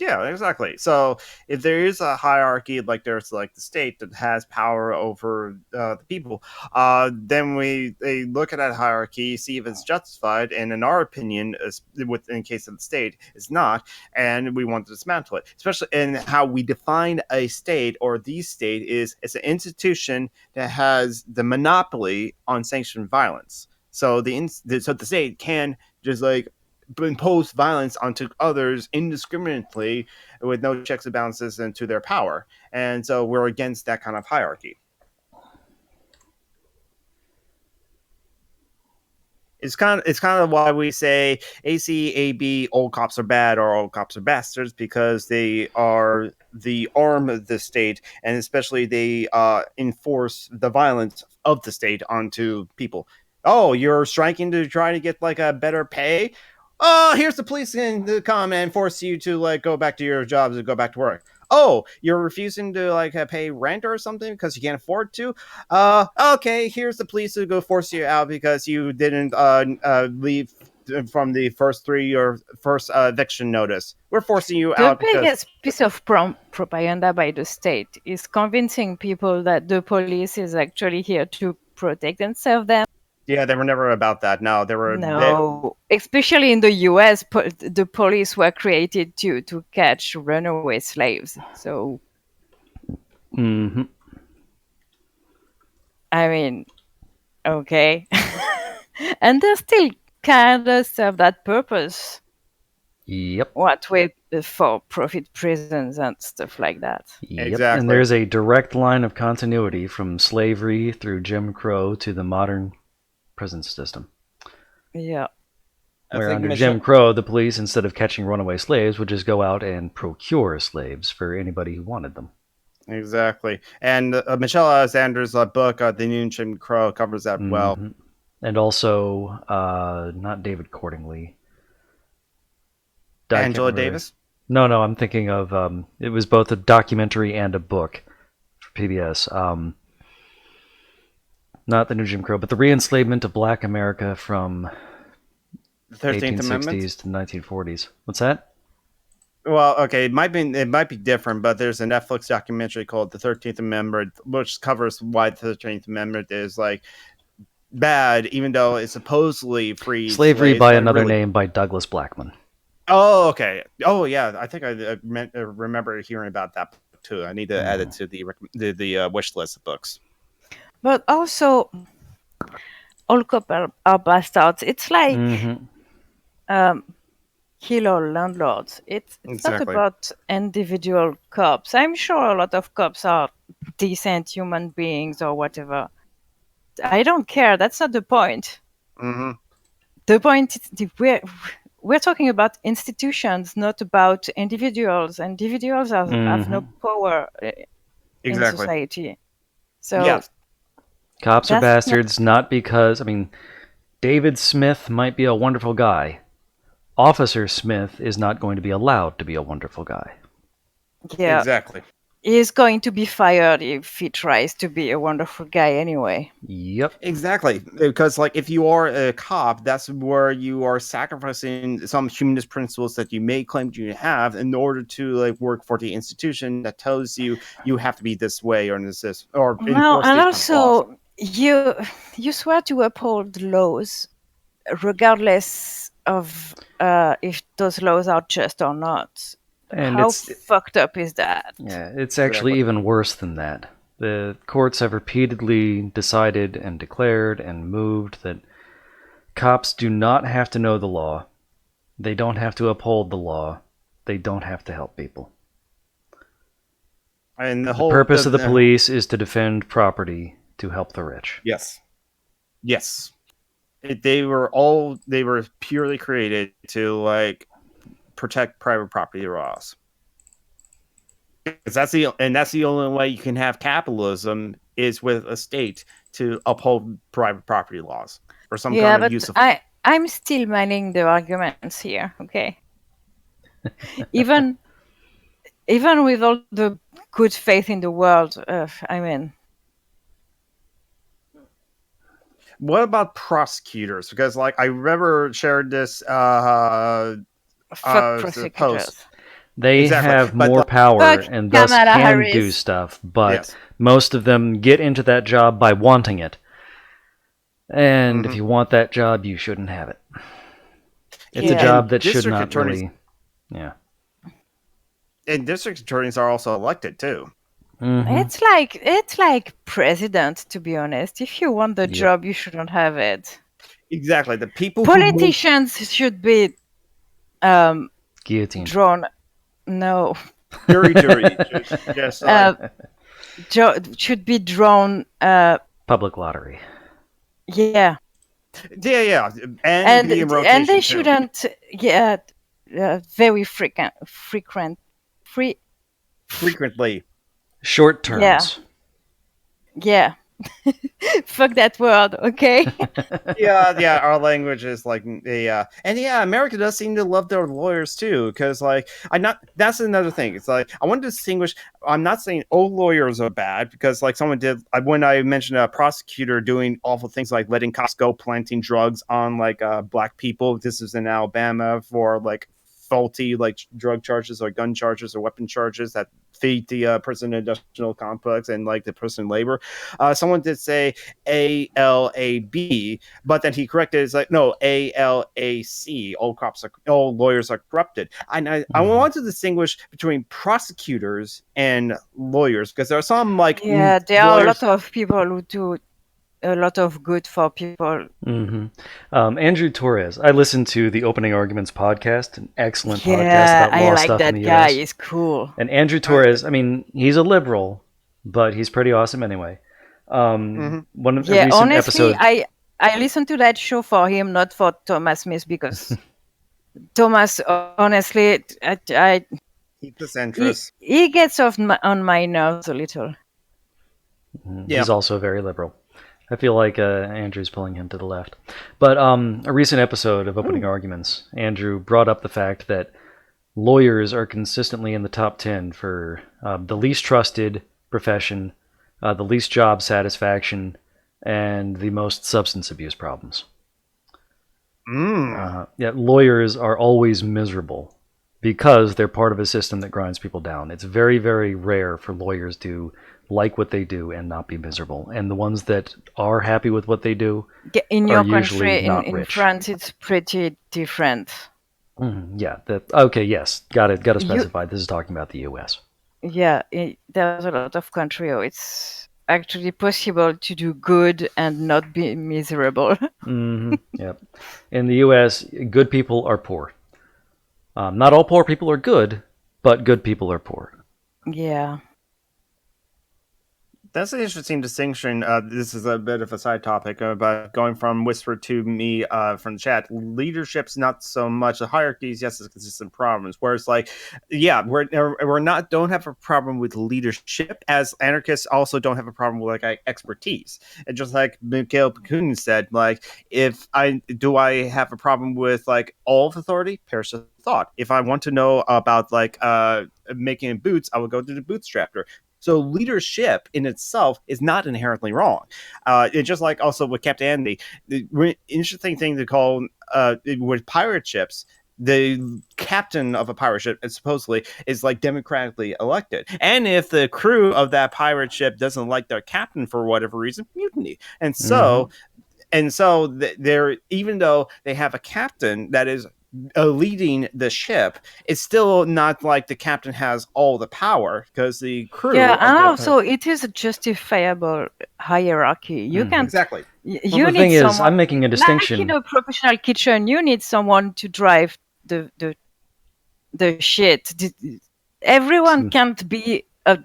Yeah, exactly. So if there is a hierarchy, like there's like the state that has power over the people, then they look at that hierarchy, see if it's justified, and in our opinion, in case of the state, it's not, and we want to dismantle it. Especially in how we define a state or the state is it's an institution that has the monopoly on sanctioned violence. So so the state can just like impose violence onto others indiscriminately with no checks and balances into their power. And so we're against that kind of hierarchy. It's kind of why we say ACAB, old cops are bad or old cops are bastards, because they are the arm of the state, and especially they enforce the violence of the state onto people. Oh, you're striking to try to get like a better pay? Oh, here's the police going to come and force you to like go back to your jobs and go back to work. Oh, you're refusing to like pay rent or something because you can't afford to? Okay, here's the police who go force you out because you didn't leave from the first three or first eviction notice. We're forcing you The out because biggest piece of propaganda by the state is convincing people that the police is actually here to protect and serve them. yeah, they were never about that. No, they were No, especially in the US, the police were created to catch runaway slaves. So, Mm-hmm. I mean, okay. And they still kind of serve that purpose. Yep. What with the for-profit prisons and stuff like that. Yep. Exactly. And there's a direct line of continuity from slavery through Jim Crow to the modern prison system. Yeah. Where under Jim Crow, the police, instead of catching runaway slaves, would just go out and procure slaves for anybody who wanted them. Exactly. And Michelle Alexander's book, The New Jim Crow, covers that well. Mm-hmm. And also, not David Cordingly. Angela Davis? No, I'm thinking of, it was both a documentary and a book for PBS. Not The New Jim Crow, but The Re-Enslavement of Black America from the 13th 1860s Amendment to 1940s. What's that? Well, okay, it might be different, but there's a Netflix documentary called The 13th Amendment, which covers why the 13th Amendment is like bad, even though it supposedly frees Slavery slaves, by but Another really... Name by Douglas Blackman. Oh, okay. Oh, yeah. I think I remember hearing about that too. I need to add it to the wish list of books. But also, all cops are bastards. It's like killer landlords. It's Exactly. not about individual cops. I'm sure a lot of cops are decent human beings or whatever. I don't care. That's not the point. Mm-hmm. The point is we're talking about institutions, not about individuals. Individuals have no power in society. So yes. Cops are bastards, not because, I mean, David Smith might be a wonderful guy. Officer Smith is not going to be allowed to be a wonderful guy. Yeah. Exactly. He's going to be fired if he tries to be a wonderful guy anyway. Yep. Exactly. Because, like, if you are a cop, that's where you are sacrificing some humanist principles that you may claim you have in order to, like, work for the institution that tells you you have to be this way or this or No, enforce and these kinds of laws. also you swear to uphold laws regardless of if those laws are just or not. And How fucked up is that? Yeah, it's actually Exactly. even worse than that. The courts have repeatedly decided and declared and moved that cops do not have to know the law. They don't have to uphold the law. They don't have to help people. And the Purpose of the police is to defend property, to help the rich. Yes. Yes. They were purely created to, like, protect private property laws. Because that's the only way you can have capitalism is with a state to uphold private property laws or some Yeah, kind of but use of. I'm still manning the arguments here, okay? even with all the good faith in the world, I mean, What about prosecutors? Because, like, I remember shared this fuck prosecutors. post. They Exactly. have But more power Fuck and thus Kamala can Harris. do stuff, but Yes. most of them get into that job by wanting it. And if you want that job, you shouldn't have it. It's a Yeah. job that should District not attorneys- really... Yeah. And district attorneys are also elected too. Mhm. It's like president, to be honest. If you want the job, you shouldn't have it. Exactly. The people Politicians should be Guillotine. drawn. No, jury. Just should be drawn. Public lottery. Yeah, yeah, and be in rotation and they too. shouldn't. Yeah, very frequently. Short terms. Yeah. Fuck that word, okay? yeah, our language is like and America does seem to love their lawyers too, because that's another thing. It's like I want to distinguish. I'm not saying all lawyers are bad, because like someone did when I mentioned a prosecutor doing awful things like letting cops go planting drugs on like black people. This is in Alabama for like faulty like drug charges or gun charges or weapon charges that feed the prison industrial complex and like the prison labor. Someone did say ALAB, but then he corrected it. It's like, no, ALAC. All lawyers are corrupted. And I want to distinguish between prosecutors and lawyers, because there are some like Yeah, there are a lawyers. lot of people who do a lot of good for people. Andrew Torres. I listened to the Opening Arguments podcast, an excellent podcast Yeah, about law I like stuff that in the guy. US. He's cool. And Andrew Torres, I mean, he's a liberal, but he's pretty awesome anyway. One of the recent honestly, episode. I listened to that show for him, not for Thomas Smith, because Thomas, honestly, Keep this interest. he gets on my nerves a little. Yeah. He's also very liberal. I feel like Andrew's pulling him to the left. But a recent episode of Opening Arguments, Andrew brought up the fact that lawyers are consistently in the top 10 for the least trusted profession, the least job satisfaction, and the most substance abuse problems. Yet lawyers are always miserable because they're part of a system that grinds people down. It's very, very rare for lawyers to like what they do and not be miserable. And the ones that are happy with what they do In are your usually country, not in rich. France, it's pretty different. Yeah. Okay. Yes. Got to specify. This is talking about the U.S. Yeah, there's a lot of country where it's actually possible to do good and not be miserable. Yep. In the U.S., good people are poor. Not all poor people are good, but good people are poor. Yeah. That's an interesting distinction. This is a bit of a side topic, but going from Whisper to me from the chat, leadership's not so much the hierarchies. Yes, it's consistent problems. Whereas, like, yeah, we're not don't have a problem with leadership, as anarchists also don't have a problem with like expertise. And just like Mikhail Bakunin said, like, if I have a problem with like all of authority, perish the thought. If I want to know about like making boots, I will go to the bootstrapper. So leadership in itself is not inherently wrong. It's just like also with Captain Andy, the interesting thing to call with pirate ships, the captain of a pirate ship supposedly is like democratically elected. And if the crew of that pirate ship doesn't like their captain for whatever reason, mutiny. And so they're, even though they have a captain that is leading the ship, it's still not like the captain has all the power, because the crew Yeah, of and the also it is a justifiable hierarchy. You can exactly. Well, you the need thing is, someone I'm making a like distinction. in a professional kitchen. You need someone to drive the shit. Everyone can't be a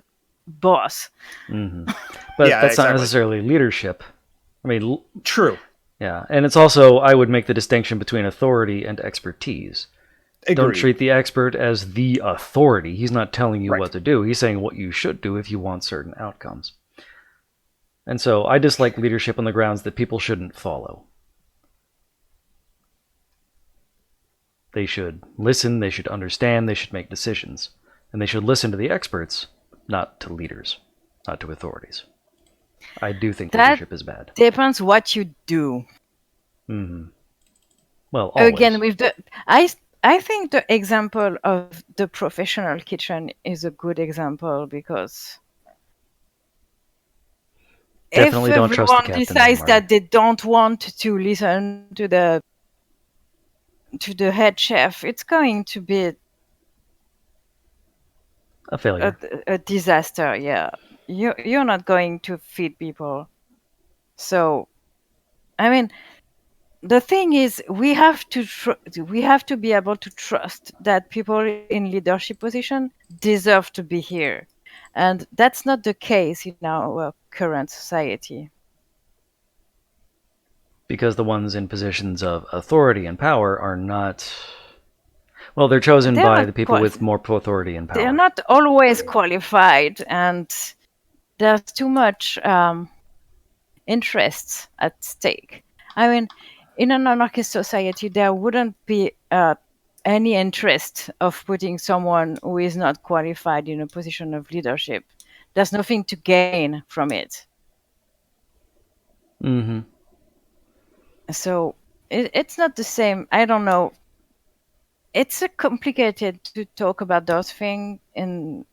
boss. But Yeah, that's not exactly. necessarily leadership. I mean, True. yeah, and it's also, I would make the distinction between authority and expertise. Don't Agreed. treat the expert as the authority. He's not telling you Right. what to do. He's saying what you should do if you want certain outcomes. And so I dislike leadership on the grounds that people shouldn't follow. They should listen, they should understand, they should make decisions. And they should listen to the experts, not to leaders, not to authorities. I do think That leadership is bad. depends what you do. Well, always. Again, with the I think the example of the professional kitchen is a good example, because Definitely if don't trust the everyone captain, decides Marty. that they don't want to listen to the head chef, it's going to be A failure. a disaster. Yeah, you're not going to feed people. So, I mean, the thing is, we have to be able to trust that people in leadership position deserve to be here, and that's not the case in our current society. Because the ones in positions of authority and power are not. Well, they're chosen They're by not the people with more authority and they're power. not always qualified, and there's too much interests at stake. I mean, in an anarchist society, there wouldn't be any interest of putting someone who is not qualified in a position of leadership. There's nothing to gain from it. So it's not the same. I don't know. It's complicated to talk about those things in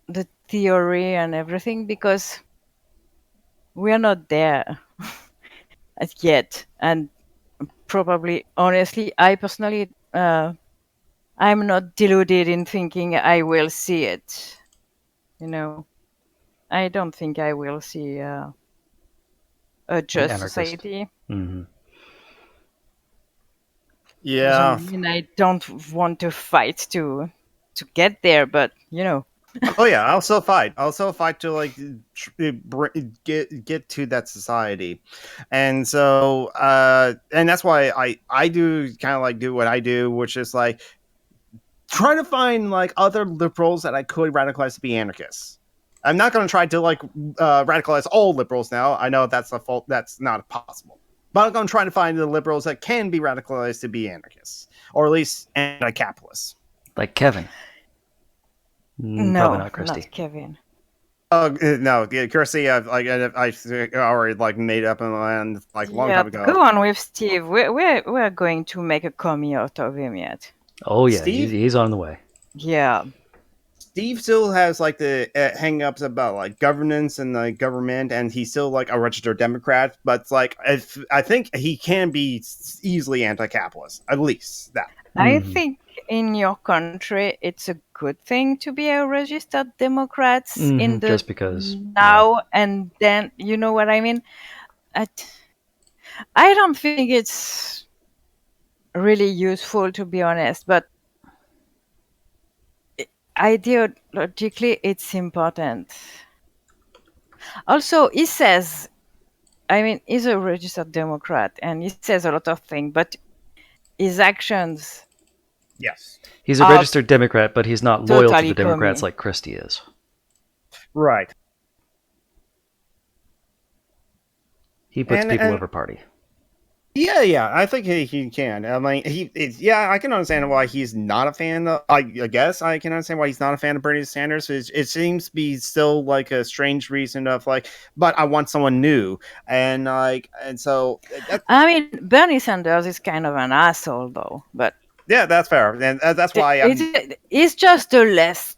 the theory and everything, because we are not there as yet. And probably, honestly, I personally, I'm not deluded in thinking I will see it. I don't think I will see a just Anarchist. society. Yeah. I mean, I don't want to fight to get there, but Oh yeah, I'll still fight. I'll still fight to like get to that society. And so and that's why I do kind of like do what I do, which is like try to find like other liberals that I could radicalize to be anarchists. I'm not going to try to like radicalize all liberals now. I know that's a fault. That's not possible. But I'm going to try to find the liberals that can be radicalized to be anarchists, or at least anti-capitalists. Like Kevin. no, Probably not Christy. not Kevin. Oh no, Kirsty, I already like made up in mind like a long time ago. Go on with Steve. We're going to make a commie out of him yet. Oh yeah, Steve? he's on the way. Yeah. Steve still has like the hang-ups about like governance and like government, and he's still like a registered Democrat. But it's like I think he can be easily anti-capitalist, at least that. I think in your country it's a good thing to be a registered Democrat in the just because now and then. You know what I mean? I don't think it's really useful, to be honest, but ideologically it's important. Also, he says, I mean, he's a registered Democrat and he says a lot of things, but his actions Yes. He's a are registered Democrat, but he's not loyal to totally the Democrats commie. like Christie is. Right. He puts And people over party. yeah, I think he can. I mean, I can understand why he's not a fan. I guess I can understand why he's not a fan of Bernie Sanders. It seems to be still like a strange reason of like, but I want someone new, and so I mean, Bernie Sanders is kind of an asshole, though, but yeah, that's fair, and that's why I'm it's just the less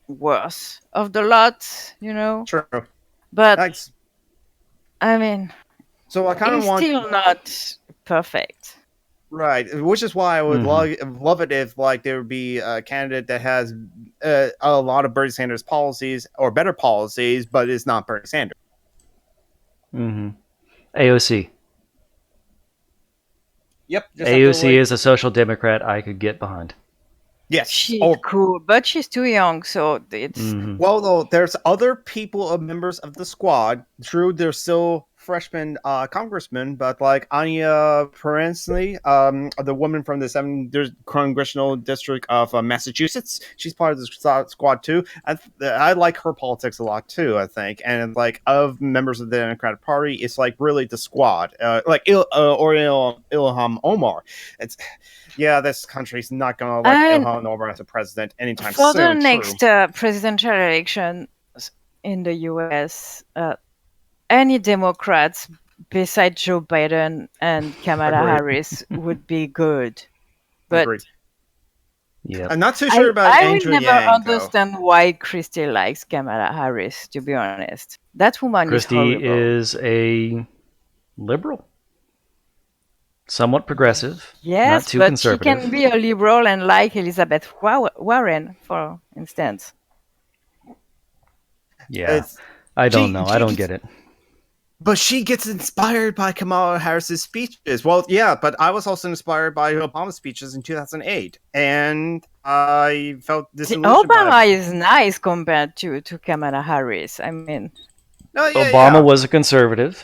worse of the lot, you know. true. But That's, I mean, so I kind of he's want. still not perfect. Right, which is why I would Mhm. love it if like there would be a candidate that has a lot of Bernie Sanders policies or better policies, but is not Bernie Sanders. AOC. Yep, just have to AOC like is a social democrat I could get behind. yes. She's Or cool, but she's too young, so it's Mhm. well, though there's other people, members of the squad. True, they're still freshman congressmen, but like Anya Perensley, the woman from the 7th congressional district of Massachusetts, she's part of the squad too. I like her politics a lot too. I think, and like of members of the Democratic Party, it's like really the squad, Ilham Omar. It's yeah, this country's not going to elect and Ilhan Omar as a president anytime for the soon. True. next presidential election in the US, any Democrats besides Joe Biden and Kamala Agreed. Harris would be good. But Agreed. Yep. I'm not too sure about I will Andrew never Yang, though. understand why Christie likes Kamala Harris, to be honest. That woman is Christie horrible. is a liberal, somewhat progressive, not Yes, too but she conservative. can be a liberal and like Elizabeth Warren, for instance. Yeah, It's I don't she know. I she don't gets, get it. but she gets inspired by Kamala Harris's speeches. Well, yeah, but I was also inspired by Obama's speeches in 2008, and I felt disillusioned by. Obama is nice compared to Kamala Harris. I mean, No, yeah, Obama yeah. was a conservative.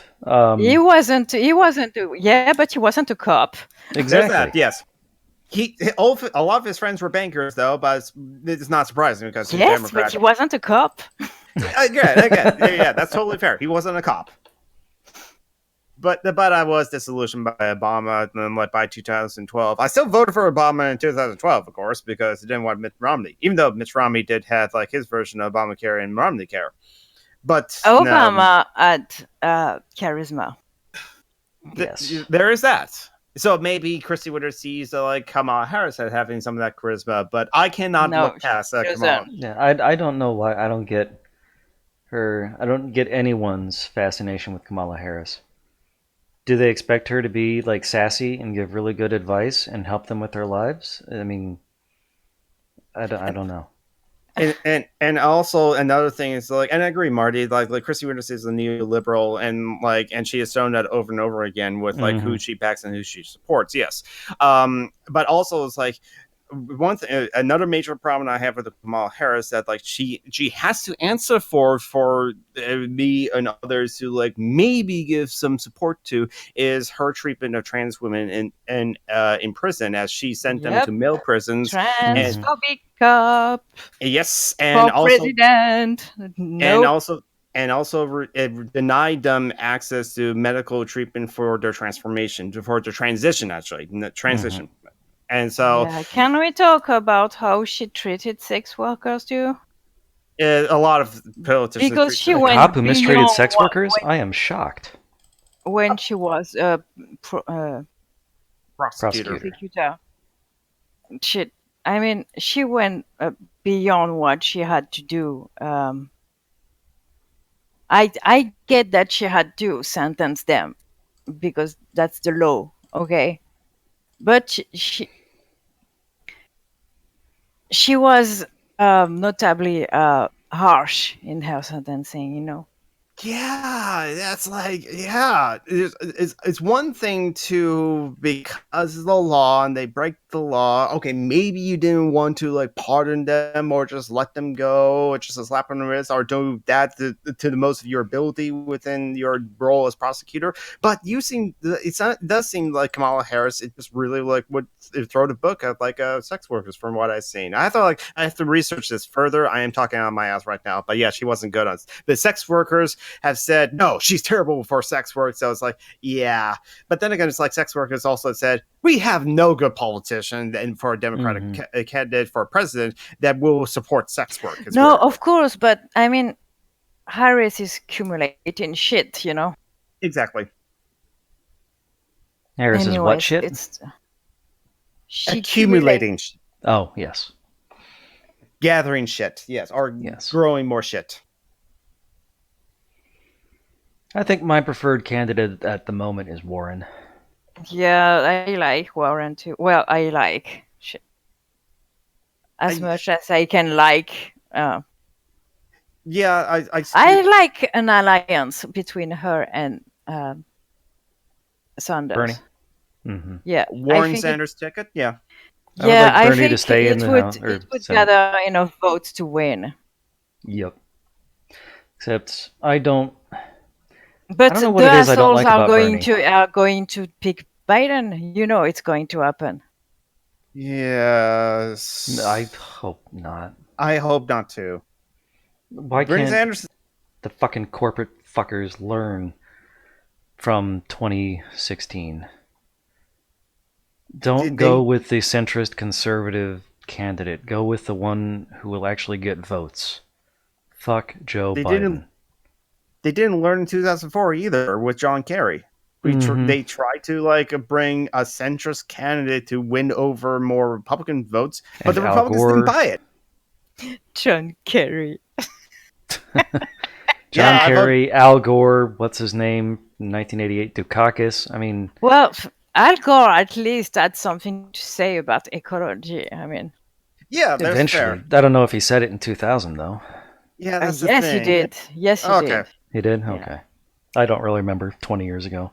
he wasn't. Yeah, but he wasn't a cop. There's that. Exactly. Yes. A lot of his friends were bankers, though, but it's not surprising because he's a Yes, but Democrat. he wasn't a cop. Again, yeah, that's totally fair. He wasn't a cop. But I was disillusioned by Obama, and then like by 2012, I still voted for Obama in 2012, of course, because I didn't want Mitt Romney, even though Mitt Romney did have like his version of Obamacare and Romney Care. But Obama had charisma. Yes. there is that. So maybe Christy Witter sees like Kamala Harris as having some of that charisma, but I cannot No, look past she Kamala. doesn't. Yeah, I don't know why I don't get her. I don't get anyone's fascination with Kamala Harris. Do they expect her to be like sassy and give really good advice and help them with their lives? I mean, I don't know. And also another thing is like, and I agree, Marty. Like Christy Winters is a neoliberal, and she has shown that over and over again with like who she backs and who she supports. Yes, but also it's like another major problem I have with Kamala Harris that like she has to answer for me and others who like maybe give some support to is her treatment of trans women in prison as she sent them Yep. to male prisons. Transphobic cop Yes, for and also president. Nope. and also it denied them access to medical treatment for their transformation, for their transition, actually, transition. And so Yeah, can we talk about how she treated sex workers too? a lot of politicians Because she A went cop who mistreated beyond sex workers? I am shocked. when she was a prosecutor. prosecutor. She went beyond what she had to do. I get that she had to sentence them because that's the law, okay? But she was notably harsh in her sentencing, you know. Yeah, that's like, yeah, it's one thing to, because of the law and they break the law. Okay, maybe you didn't want to like pardon them or just let them go, or just a slap on the wrist, or do that to the most of your ability within your role as prosecutor. But you seem, it does seem like Kamala Harris, it just really like would throw the book at like sex workers from what I've seen. I thought like I have to research this further. I am talking out of my ass right now, but yeah, she wasn't good on the sex workers. Have said, no, she's terrible for sex work. So it's like, yeah. But then again, it's like sex workers also said, we have no good politician and for a Democratic candidate for president that will support sex work. No, of course, but I mean, Harris is accumulating shit, you know. Exactly. Harris is what shit? She accumulating shit. Oh, yes. Gathering shit, yes. Or yes. Growing more shit. I think my preferred candidate at the moment is Warren. Yeah, I like Warren too. Well, I like shit. As much as I can like. Yeah, I like an alliance between her and Sanders. Bernie. Mm-hmm. Yeah, Warren Sanders ticket. Yeah. Yeah, I would like Bernie to stay in the House. It would gather enough votes to win. Yep. Except I don't. But I don't know what the it is I don't assholes like about Bernie. are going to pick Biden. You know it's going to happen. Yes. I hope not. I hope not too. Why Bernie can't Sanders... the fucking corporate fuckers learn from 2016? Don't go with the centrist conservative candidate. Go with the one who will actually get votes. Fuck Joe Biden. They didn't learn in 2004 either with John Kerry. They tried to like bring a centrist candidate to win over more Republican votes, but the Republicans didn't buy it. John Kerry. John Kerry, Al Gore, what's his name? 1988, Dukakis. I mean, well, Al Gore at least had something to say about ecology. I mean, yeah, eventually. Fair. I don't know if he said it in 2000 though. Yeah, that's yes, he did. Yes, he did. He did? Okay. I don't really remember 20 years ago.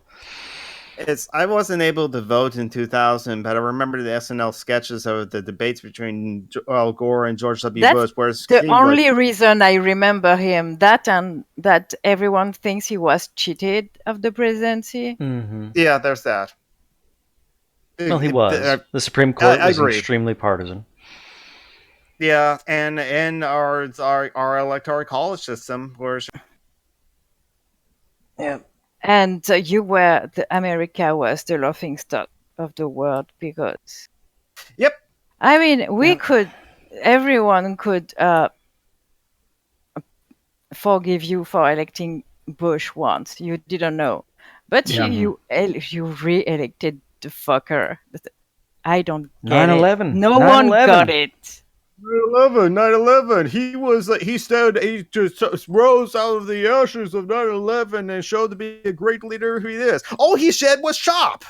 I wasn't able to vote in 2000, but I remember the SNL sketches of the debates between Al Gore and George W. Bush. That's the only reason I remember him. That and that everyone thinks he was cheated of the presidency. Mm-hmm. Yeah, there's that. Well, he was. The Supreme Court was extremely partisan. Yeah, and our electoral college system was. Yeah. And America was the laughing stock of the world because. Yep. I mean, everyone could forgive you for electing Bush once. You didn't know, but you re-elected the fucker. I don't get 9/11. it. No one got it. 9/11. He just rose out of the ashes of 9/11 and showed to be a great leader who he is. All he said was shop.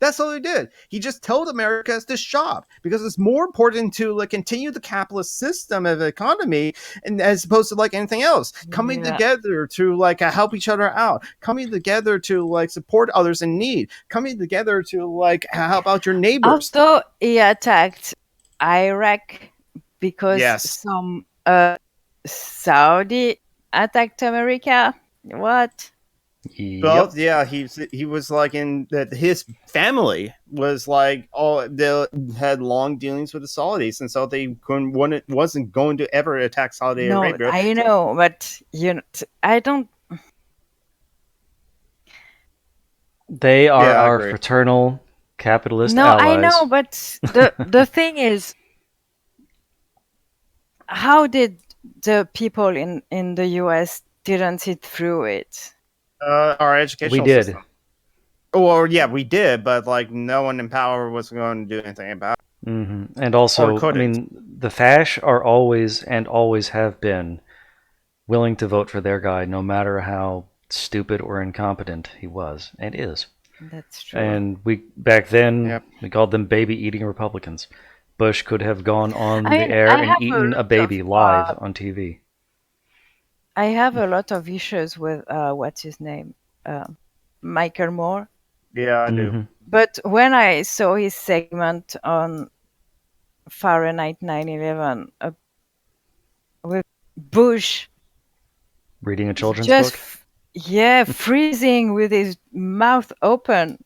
That's all he did. He just told America to shop because it's more important to like continue the capitalist system of the economy and as opposed to like anything else. Coming together to like help each other out. Coming together to like support others in need. Coming together to like help out your neighbors. Also, he attacked Iraq because some Saudi attacked America. What? Well, yeah, he was like in that his family was like they had long dealings with the Saudis, and so they wasn't going to ever attack Saudi Arabia. I know, but I don't. They are our fraternal capitalist allies. No, I know, but the thing is, how did the people in the U.S. didn't sit through it? Our educational we did. System. Well, yeah, we did, but like no one in power was going to do anything about it. Mm-hmm. And also, I mean, the Fash are always and always have been willing to vote for their guy, no matter how stupid or incompetent he was and is. That's true. And back then we called them baby-eating Republicans. Bush could have gone on the air and eaten a baby live on TV. I have a lot of issues with what's his name, uh, Michael Moore. Yeah, I do. Mhm. But when I saw his segment on Fahrenheit 9/11 with Bush, Reading a children's just book. freezing with his mouth open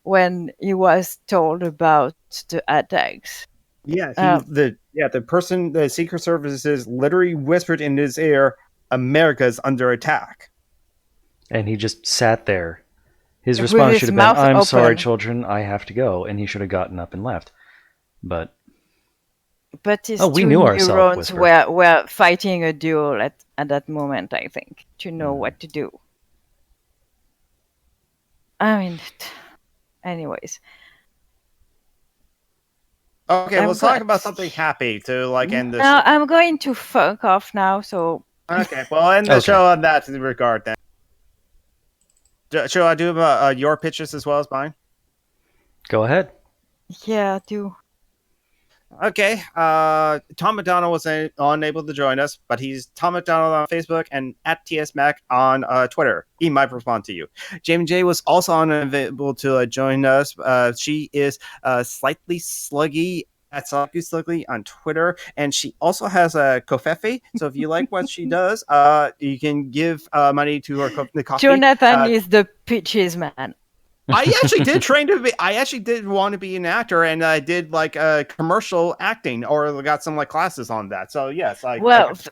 when he was told about the attacks. Yeah, Uh, the Secret Services literally whispered in his ear, "America's under attack." And he just sat there. His with response should his have been, mouth "I'm sorry, open. children, I have to go," and he should have gotten up and left. But But his we two knew our self neurons whisper. were fighting a duel at that moment, I think, to know what to do. I mean, anyways. Okay, let's talk about something happy to like end this. Now I'm going to fuck off now, so Okay, well, end the show on that regard then. Shall I do your pitches as well as mine? Go ahead. Yeah, do. Okay. Tom McDonald was unable to join us, but he's Tom McDonald on Facebook and at TSMac on Twitter. He might respond to you. Jamie J was also unable to join us. She is slightly sluggy at Sluggy on Twitter, and she also has a Kofefe. So if you like what she does, you can give money to her the coffee. Jonathan is the pitches man. I actually did train to be. I actually did want to be an actor, and I did like commercial acting, or got some like classes on that. So yes,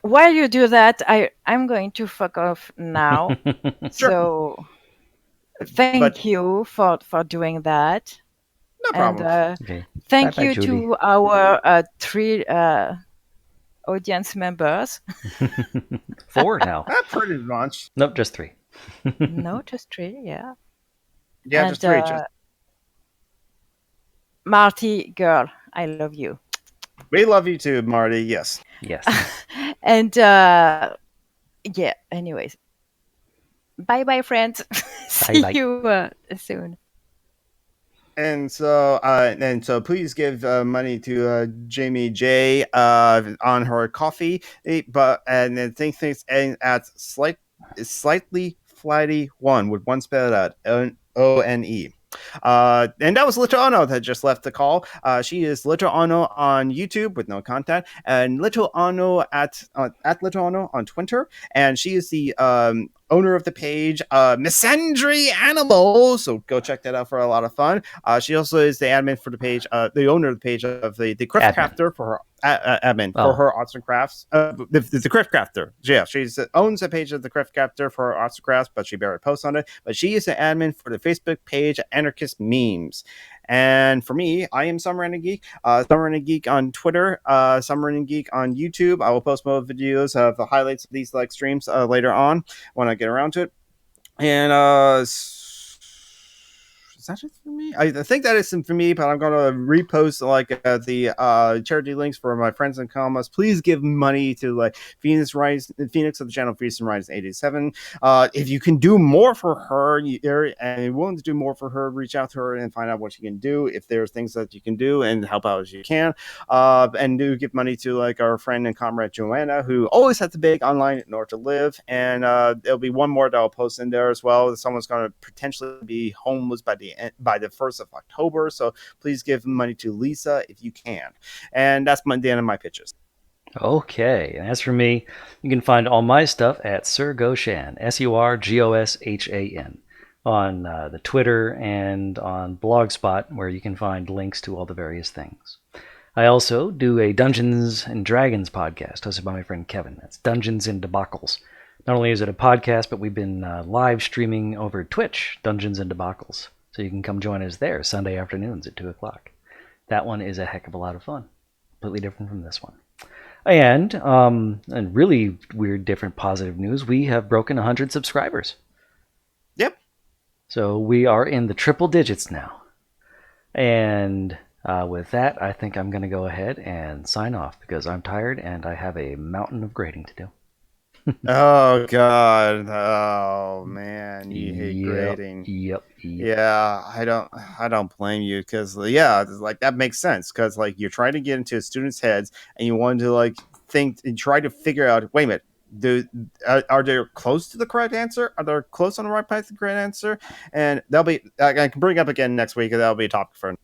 while you do that, I'm going to fuck off now. Sure. So thank you for doing that. No problem. And Okay. thank Bye-bye, you Judy. to our 3 audience members. 4 now. Pretty much. Nope, just 3. No, just 3. Yeah. Yeah, And, just 3. Marty, girl, I love you. We love you too, Marty. Yes. Yes. And yeah. Anyways, bye, friends. See Bye-bye. you soon. And so please give money to Jamie J on her coffee. And then think things at slightly flighty 1 with 1 spelled out ONE. And that was Little Ono that just left the call. She is Little Ono on YouTube with no content, and Little Ono at Little Ono on Twitter, and she is the owner of the page Misandry Animal. So go check that out for a lot of fun. She also is the admin for the page, the owner of the page of the Crypt Crafter for her. Admin for her arts and crafts. The Crypt Crafter. Yeah, she owns a page of the Crypt Crafter for her arts and crafts, but she barely posts on it. But she is an admin for the Facebook page Anarchist Memes. And for me, I am Summer and a Geek. Summer and a Geek on Twitter. Summer and a Geek on YouTube. I will post more videos of the highlights of these like streams later on when I get around to it. And is that it for me? I think that is for me, but I'm going to repost like the charity links for my friends and commas. Please give money to like Phoenix of the channel Phoenix Rise 87. If you can do more for her and you're willing to do more for her, reach out to her and find out what you can do. If there's things that you can do and help out as you can. And do give money to like our friend and comrade Joanna, who always has to beg online in order to live. And there'll be one more that I'll post in there as well. Someone's going to potentially be homeless by the 1st of October. So please give money to Lisa if you can. And that's the end of my pitches. Okay, and as for me, you can find all my stuff at Sir Goshan, SURGOSHAN, on the Twitter and on Blogspot, where you can find links to all the various things. I also do a Dungeons and Dragons podcast hosted by my friend Kevin. That's Dungeons and Debacles. Not only is it a podcast, but we've been live streaming over Twitch, Dungeons and Debacles. So you can come join us there Sunday afternoons at 2 o'clock. That one is a heck of a lot of fun. Completely different from this one. And really weird, different, positive news, we have broken 100 subscribers. Yep. So we are in the triple digits now. And with that, I think I'm going to go ahead and sign off because I'm tired and I have a mountain of grading to do. Oh God! Oh man, you hate grading. Yep. Yeah, I don't blame you because like that makes sense because like you're trying to get into students' heads and you want to like think and try to figure out. Wait a minute, are they close to the correct answer? Are they close on the right path to the correct answer? And that'll be I can bring up again next week, and that'll be a topic for